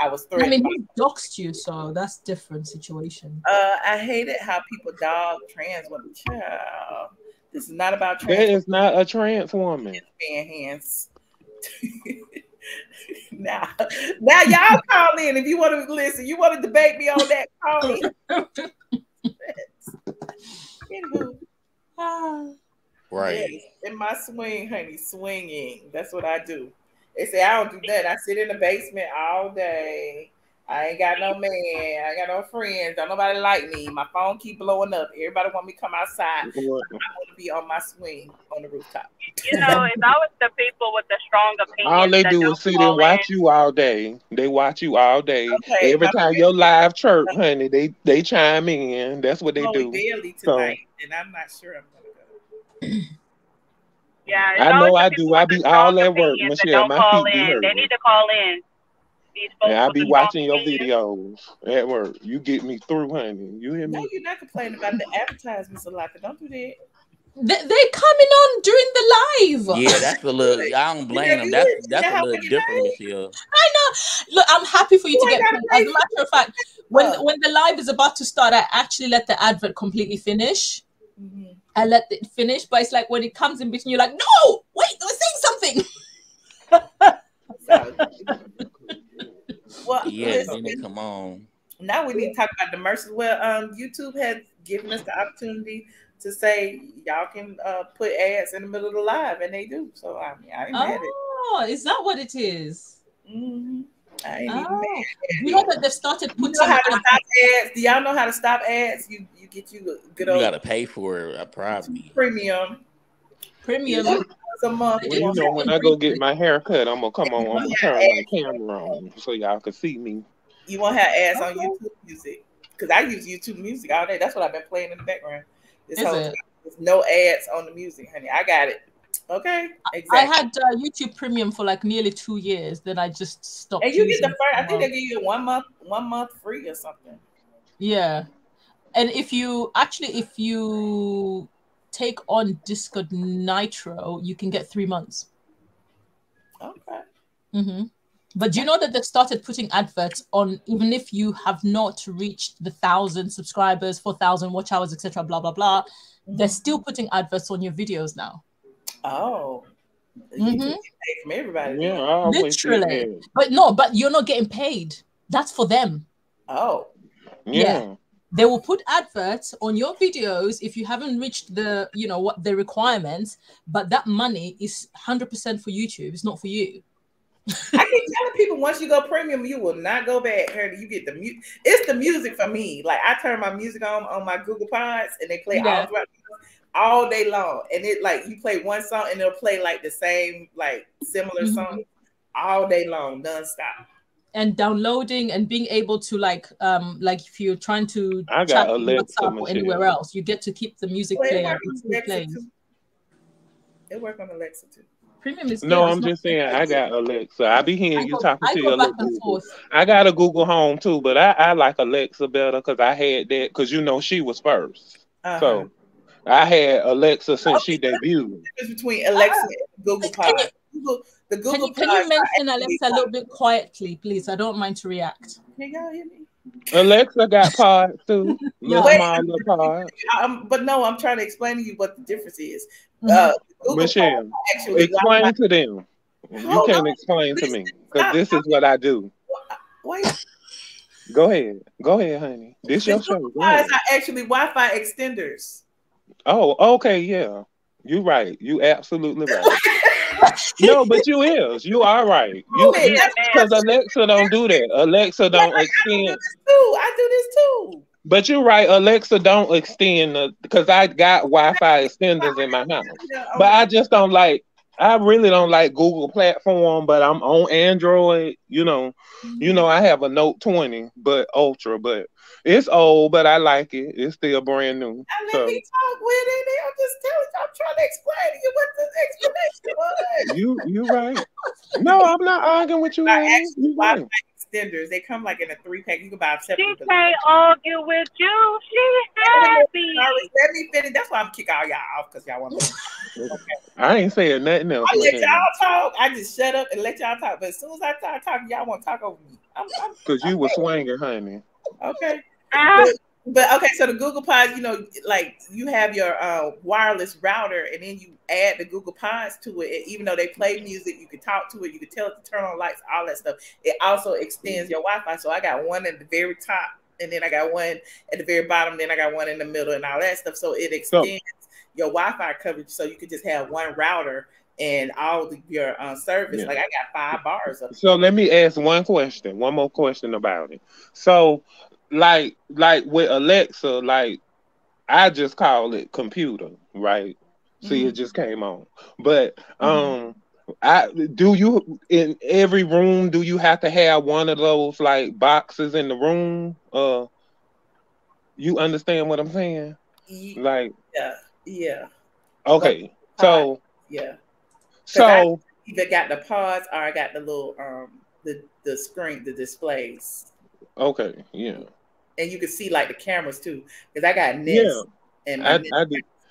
was I threatened. mean, he doxed you, so that's different situation. I hated how people dog trans women. Child. This is not about trans. That is not a trans woman. Hands. now y'all call in if you want to listen. You want to debate me on that? Call in. Right. Yes, in my swing, honey, swinging. That's what I do. They say I don't do that. I sit in the basement all day. I ain't got no man. I ain't got no friends. Don't nobody like me. My phone keep blowing up. Everybody want me to come outside. I want to be on my swing on the rooftop. You know, if I was the people with the strong opinion, all they do is sit and watch you all day. They watch you all day. Okay, every time your live chirp, honey, they chime in. That's what they do. Daily tonight, and I'm not sure I'm gonna go. Yeah, I know I do. I be all at work, Michelle. My feet be hurting. They need to call in. I be watching your videos at work. You get me through, honey. You hear me? No, you're not complaining about the advertisements a lot. Don't do that. They coming on during the live. Yeah, that's a little. I don't blame them. That's a little different, Michelle. I know. Look, I'm happy for you to get paid. As a matter of fact, when the live is about to start, I actually let the advert completely finish. Mm-hmm. I let it finish, but it's like when it comes in between, you're like, no, wait, I was saying something. Well, yeah, Nene, come on. Now we need to talk about the mercy. Well, YouTube has given us the opportunity to say y'all can put ads in the middle of the live, and they do. So I mean, I ain't mad at it. Oh, is that what it is? Mm-hmm. I ain't even mad. You know that they've started putting. You know how to stop ads? Do y'all know how to stop ads? You get you a good old. You gotta pay for it, probably. Premium. A month. Well, you know, when I go get my hair cut, I'm gonna come on. I'm gonna turn my camera on so y'all can see me. You won't have ads on YouTube Music because I use YouTube Music all day. That's what I've been playing in the background. There's no ads on the music, honey. I got it. Okay, exactly. I had YouTube Premium for like nearly 2 years. Then I just stopped. And you get the first. I think they give you 1 month free or something. Yeah, and if you take on Discord Nitro, you can get 3 months. Okay. Mm-hmm. But do you know that they've started putting adverts on, even if you have not reached the 1,000 subscribers, 4,000 watch hours, etc., blah blah blah. They're still putting adverts on your videos now. Oh, you can pay from everybody. Yeah, literally. But you're not getting paid. That's for them. Oh, yeah. They will put adverts on your videos if you haven't reached the, what the requirements, but that money is 100% for YouTube. It's not for you. I keep telling people once you go premium, you will not go back. You get the music. It's the music for me. Like I turn my music on my Google Pods and they play all day long. And it like you play one song and they'll play like the same, like similar song all day long, nonstop. And downloading and being able to like if you're trying to chat on WhatsApp or anywhere else, you get to keep the music player. It work on Alexa too. Premium is no, I'm just saying I got Alexa. I be hearing you talking to your Alexa. I got a Google Home too, but I like Alexa better because I had that because she was first. So I had Alexa since she debuted. It's between Alexa and Google Pod. Can you mention Alexa a little bit quietly, please? I don't mind to react. Can y'all hear me? Alexa got pods too. But no, I'm trying to explain to you what the difference is. Michelle, explain to them. You can't explain to me because this is what I do. Wait. Go ahead, honey. This your show. Go ahead. Are actually Wi-Fi extenders. Oh, okay, yeah. You right. You absolutely right. No, but you are right. Because Alexa don't do that. Alexa don't extend. I do this too. But you're right. Alexa don't extend because I got Wi-Fi extenders in my house. But I just don't like. I really don't like Google platform. But I'm on Android. I have a Note 20, but Ultra, but. It's old, but I like it. It's still brand new. Let me talk with it. I'm just I'm trying to explain to you what the explanation was. You right. No, I'm not arguing with you. Wi-Fi extenders. They come like in a 3-pack. You can buy them separately. She can't argue with you. She's happy. Let me finish. That's why I'm kicking all y'all off because y'all want me. I ain't saying nothing else. I let y'all talk. I just shut up and let y'all talk. But as soon as I start talking, y'all want to talk over me. Because you were swinging, honey. Okay. But okay, so the Google Pods, you know, like you have your wireless router, and then you add the Google Pods to it. And even though they play music, you can talk to it, you can tell it to turn on lights, all that stuff. It also extends your Wi-Fi. So I got one at the very top, and then I got one at the very bottom, then I got one in the middle, and all that stuff. So it extends your Wi-Fi coverage, so you could just have one router and all your service. Like I got 5 bars of it. So let me ask one more question about it. So like with Alexa, like I just call it computer, right? See, it just came on. But do you in every room do you have to have one of those like boxes in the room? You understand what I'm saying? Like yeah. Okay. So So I either got the pods or I got the little the screen, the displays. Okay, yeah. And you can see like the cameras too, because I got Nest and I do.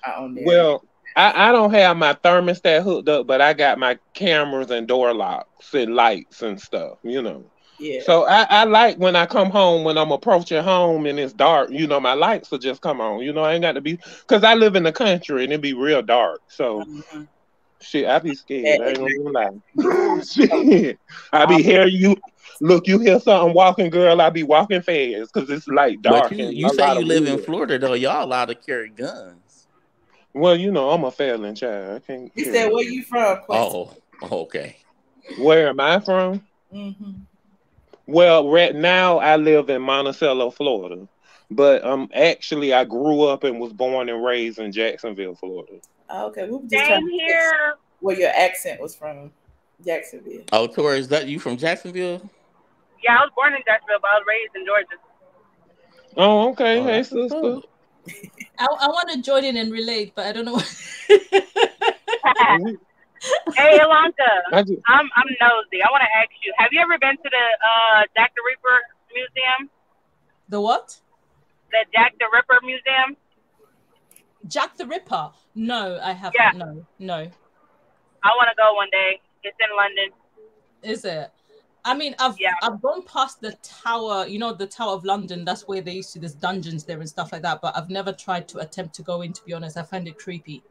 On there. Well, I don't have my thermostat hooked up, but I got my cameras and door locks and lights and stuff, you know. Yeah. So I like when I come home, when I'm approaching home and it's dark, you know, my lights will just come on. You know, I ain't got to be, because I live in the country and it be real dark. So shit, I be scared. I ain't gonna lie. Shit. I be hearing you. Look, you hear something walking, girl, I be walking fast because it's like dark. But you say you live in Florida, though. Y'all allowed to carry guns. Well, you know, I'm a felon child. I can't. You said where you from, Quincy? Oh, okay. Where am I from? Well, right now I live in Monticello, Florida. But actually I grew up and was born and raised in Jacksonville, Florida. Okay, we were just trying to hear where your accent was from. Jacksonville. Oh, Tori, is that you from Jacksonville? Yeah, I was born in Jacksonville, but I was raised in Georgia. Oh, okay. Hey, sister. I want to join in and relate, but I don't know. Hey, Ilanka, I'm nosy. I want to ask you: have you ever been to the Jack the Ripper Museum? The what? The Jack the Ripper Museum. Jack the Ripper? No, I haven't. Yeah. No. I want to go one day. It's in London. Is it? I mean, I've gone past the tower, you know, the Tower of London. That's where they used to, there's dungeons there and stuff like that. But I've never tried to attempt to go in, to be honest. I find it creepy.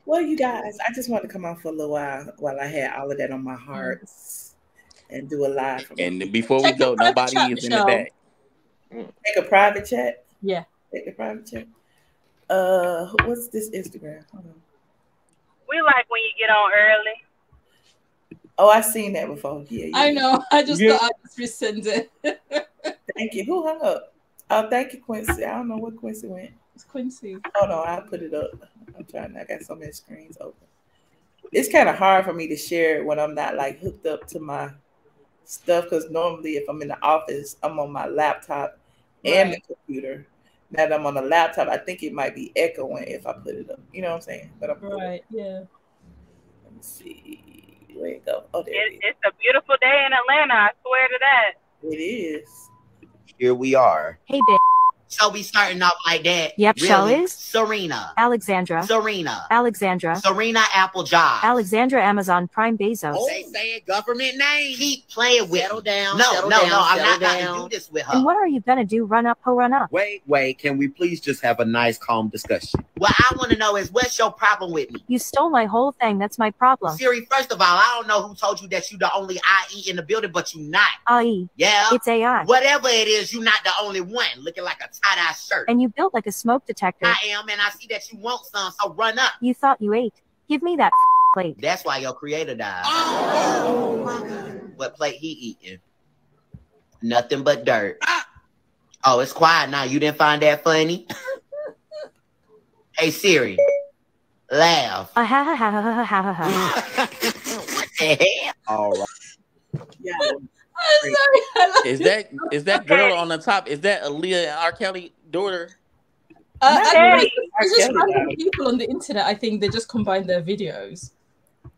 Well, you guys, I just wanted to come on for a little while I had all of that on my heart and do a live. And before we go, nobody is in the back. Take a private chat? Yeah. Take a private chat. What's this Instagram? Hold on. We like when you get on early. Oh, I've seen that before. Yeah. I know. I just thought I'd just resend it. Thank you. Who hung up? Oh, thank you, Quincy. I don't know what Quincy went. It's Quincy. Hold on, I'll put it up. I'm trying. I got so many screens open. It's kind of hard for me to share it when I'm not like hooked up to my stuff, because normally if I'm in the office, I'm on my laptop and the computer. Now that I'm on the laptop, I think it might be echoing if I put it up. You know what I'm saying? But I'm yeah. Let me see. Where it go? Oh, there it is. It's a beautiful day in Atlanta. I swear to that. It is. Here we are. Hey, bitch. So we starting off like that. Yep, really? show is Serena. Alexandra. Serena. Alexandra. Serena Applejaw. Alexandra Amazon Prime Bezos. Oh, they saying government name. Keep playing with Settle down. No, I'm not going to do this with her. And what are you gonna do? Run up, ho, run up. Wait. Can we please just have a nice, calm discussion? What I want to know is, what's your problem with me? You stole my whole thing. That's my problem. Siri, first of all, I don't know who told you that you the only IE in the building, but you not. IE. Yeah. It's AI. Whatever it is, you not the only one. Looking like a tie-dye shirt. And you built like a smoke detector. I am, and I see that you want some, so run up. You thought you ate. Give me that plate. That's why your creator died. Oh my God. What plate he eating? Nothing but dirt. Oh, it's quiet now. You didn't find that funny? Hey, Siri. Laugh. Ha ha ha ha ha ha. What the hell? All right. Yeah. Is that girl on the top? Is that Aaliyah and R. Kelly daughter? It's just random people on the internet. I think they just combined their videos.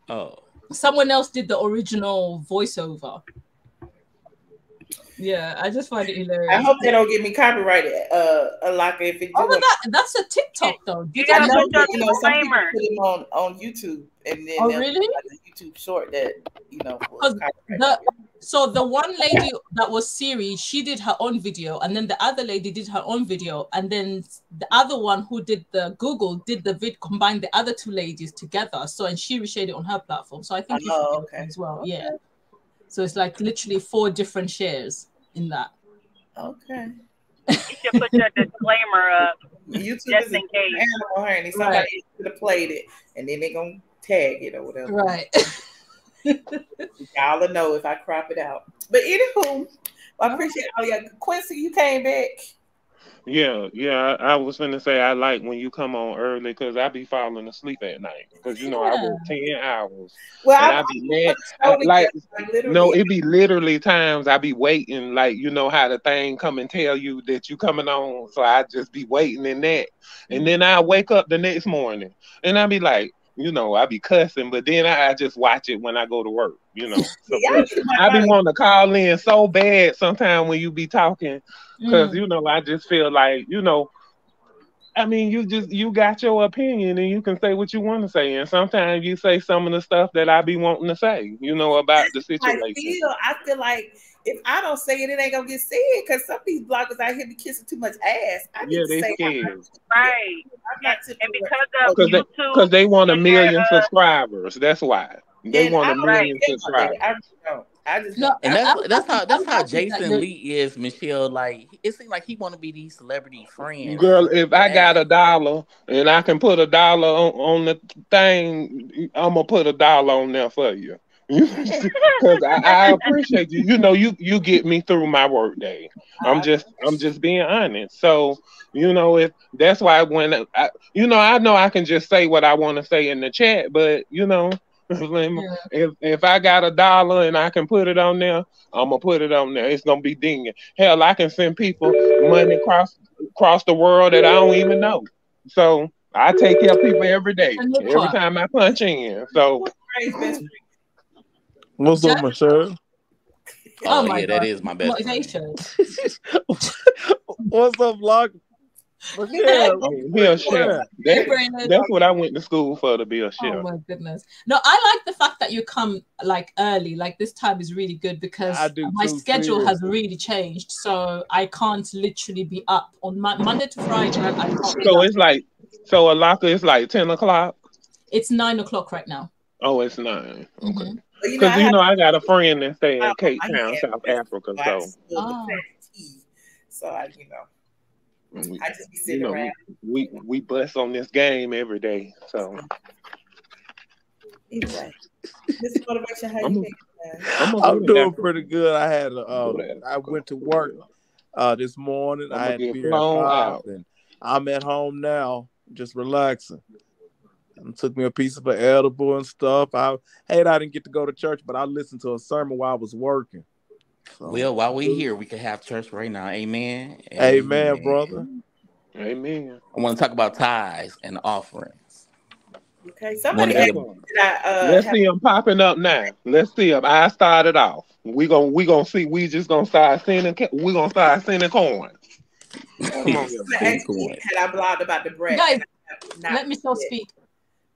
Oh. Someone else did the original voiceover. Yeah, I just find it I hilarious. hope they don't get me copyrighted, Alaka, if it do. Oh, but that's a TikTok though. You I gotta know, put your but you know, some people disclaimer. put them on YouTube, and then Oh, they'll really? do like a YouTube short that will 'Cause copyright. So the one lady that was Siri, she did her own video, and then the other lady did her own video, and then the other one who did the Google did the vid, combined the other two ladies together. So and she reshared it on her platform. So I think you should do it as well. Okay. Yeah. So it's like literally 4 different shares in that. Okay. You should put your disclaimer up YouTube just is in case. animal, honey. Somebody could have played it, and then they're gonna tag it or whatever. Right. Y'all will know if I crop it out. But anywho, I appreciate all y'all. Quincy, you came back. Yeah. I was finna say I like when you come on early because I be falling asleep at night because I work 10 hours. Well, and I be mad. It be literally times I be waiting, like you know how the thing come and tell you that you coming on, so I just be waiting in that, and then I wake up the next morning and I be like, I be cussing, but then I just watch it when I go to work, So, I be wanting to call in so bad sometimes when you be talking, because I just feel like I mean, you got your opinion and you can say what you want to say, and sometimes you say some of the stuff that I be wanting to say, about the situation. I feel like if I don't say it, it ain't gonna get said because some of these bloggers out here be kissing too much ass. I need to they say scared. Right. And because of YouTube, because they want a million subscribers. That's why they want a million subscribers. And that's how Jason Lee is, Michelle. Like it seems like he want to be these celebrity friends. Girl, if I got $1 and I can put $1 on the thing, I'm gonna put $1 on there for you. Because I appreciate you. You get me through my work day. I'm just being honest. So if that's why when I know I can just say what I want to say in the chat, but if I got $1 and I can put it on there, I'm gonna put it on there. It's gonna be dinging. Hell, I can send people money across the world that I don't even know. So I take care of people every day, every time I punch in. So what's up, Michelle? Oh yeah, that is my best motivation. What's up, Lock? Michelle, that's what I went to school for, to be a chef. Oh my goodness! No, I like the fact that you come like early. Like this time is really good because my schedule has really changed, so I can't literally be up on Monday to Friday. So it's like, Alaka is like 10 o'clock. It's 9 o'clock right now. Oh, it's 9. Okay. Because I got a friend that stay in Cape Town, South Africa. So I just be sitting around. We bust on this game every day. So anyway, this motivation, how you I'm doing pretty good. I had I went to work this morning. I had to be here at 5, and I'm at home now, just relaxing. And took me a piece of an edible and stuff. I didn't get to go to church, but I listened to a sermon while I was working. So, well, while we're here, we can have church right now. Amen. Amen, brother. Amen. I want to talk about tithes and offerings. Okay, somebody let's see them popping up now. Let's see them. I started off. We gonna see. We just gonna start sending. We gonna start sending coins. Come on, had I blogged about the bread? Guys, let me speak.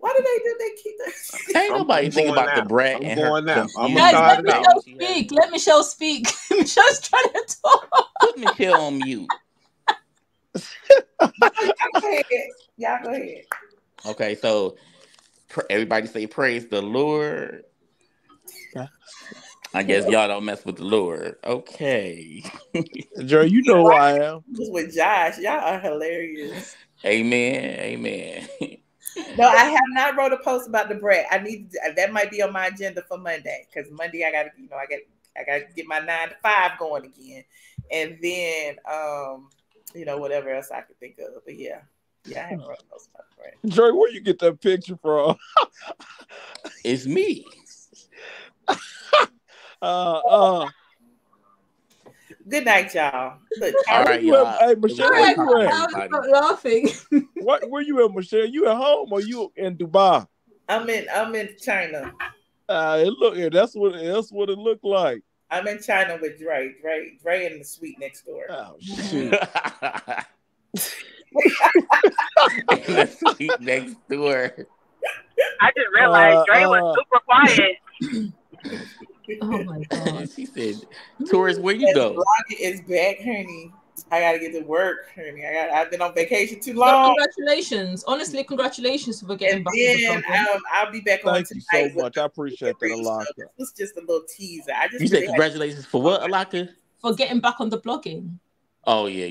Why do they keep that? Ain't nobody think about the brat and her. Guys, let Michelle speak. Let Michelle speak. Michelle's trying to talk. Put Michelle on mute. Y'all go ahead. Okay, so everybody say praise the Lord. I guess y'all don't mess with the Lord. Okay. Jerry, you know who I am. Just with Josh. Y'all are hilarious. Amen. No, I have not wrote a post about the bread. That might be on my agenda for Monday because Monday I gotta, I gotta get my 9 to 5 going again, and then whatever else I could think of. But yeah, I haven't wrote a post about the bread. Dre, where you get that picture from? It's me. Good night, y'all. All right, y'all. Hey, Michelle, where you at? I'm laughing. Where you at, Michelle? You at home or you in Dubai? I'm in China. That's what it looked like. I'm in China with Dre in the suite next door. Oh shit. In the suite next door. I just realized Dre was super quiet. Oh my god. She said, "Tourist, where you go?" Vlogging is back, honey. I gotta get to work, honey. I've been on vacation too So long. congratulations. Honestly, congratulations for getting And back. then I'll be back on Thank you tonight. so much. I appreciate that a lot. This was just a little teaser. I just You said congratulations for what, Alaka? For getting back on the blogging. Oh yeah.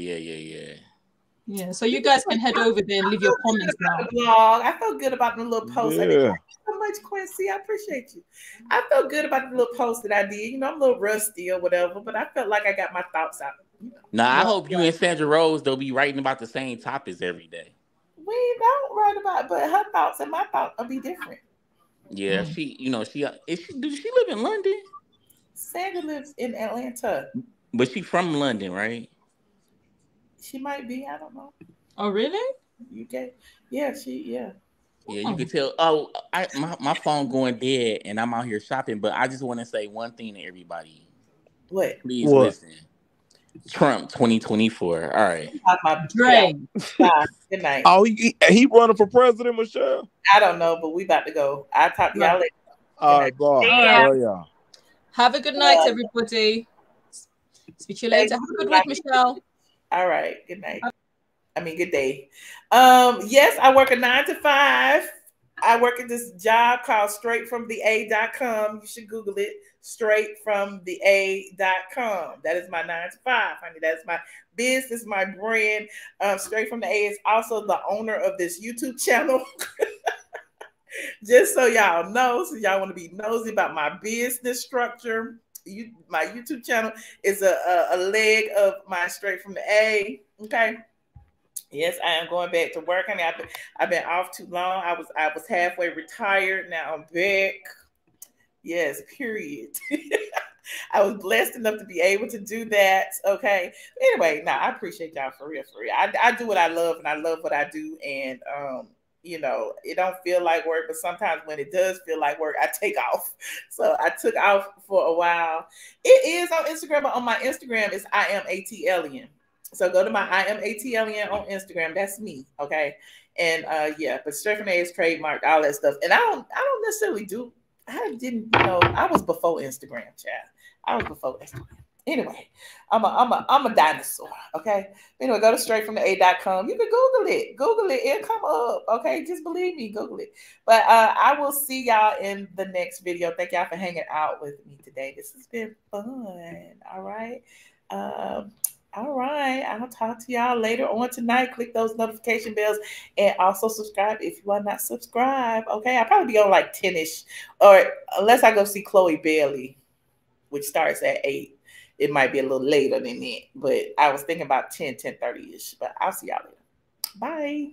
Yeah, so you guys can head over there and leave your comments now. Blog. I felt good about the little post. Yeah. I did. Thank you so much, Quincy. I appreciate you. I felt good about the little post that I did. You know, I'm a little rusty or whatever, but I felt like I got my thoughts out. You know. Now I hope you and Sandra Rose they'll be writing about the same topics every day. We don't write about, but her thoughts and my thoughts will be different. Yeah, does she live in London? Sandra lives in Atlanta. But she's from London, right? She might be. I don't know. Oh, really? UK. Yeah, Yeah, you can tell. Oh, my phone going dead, and I'm out here shopping. But I just want to say one thing to everybody. What? Please listen. Trump 2024. All right. Dre. Good night. Oh, he running for president, Michelle? I don't know, but we about to go. I'll talk to y'all later. All right, bye. Yeah. Have a good night, everybody. Speak to you later. Have a good week, Michelle. All right. Good night. Good day. Yes, I work a 9 to 5. I work at this job called straightfromtheA.com. You should Google it. StraightfromtheA.com. That is my 9 to 5, honey. That's my business, my brand. Straight from the A is also the owner of this YouTube channel. Just so y'all know, so y'all want to be nosy about my business structure. My YouTube channel is a leg of my Straight from the A. Okay. Yes, I am going back to work. I mean, I've been off too long. I was halfway retired. Now I'm back. Yes, period. I was blessed enough to be able to do that. Okay. Anyway, I appreciate y'all for real. I do what I love, and I love what I do. And it don't feel like work, but sometimes when it does feel like work, I take off. So I took off for a while. It is on Instagram, but on my Instagram, it's iamATLien. So go to my iamATLien on Instagram. That's me. Okay. And but Straight from the A is trademarked, all that stuff. And I don't necessarily do. I was before Instagram, child. I was before Instagram. Anyway, I'm a dinosaur. Okay. Anyway, go to straightfromtheA.com. You can Google it. Google it. It'll come up. Okay. Just believe me. Google it. But I will see y'all in the next video. Thank y'all for hanging out with me today. This has been fun. All right. All right. I'll talk to y'all later on tonight. Click those notification bells and also subscribe if you are not subscribed. Okay. I'll probably be on like 10-ish, or unless I go see Chloe Bailey, which starts at 8. It might be a little later than that, but I was thinking about 10:30-ish. But I'll see y'all later. Bye.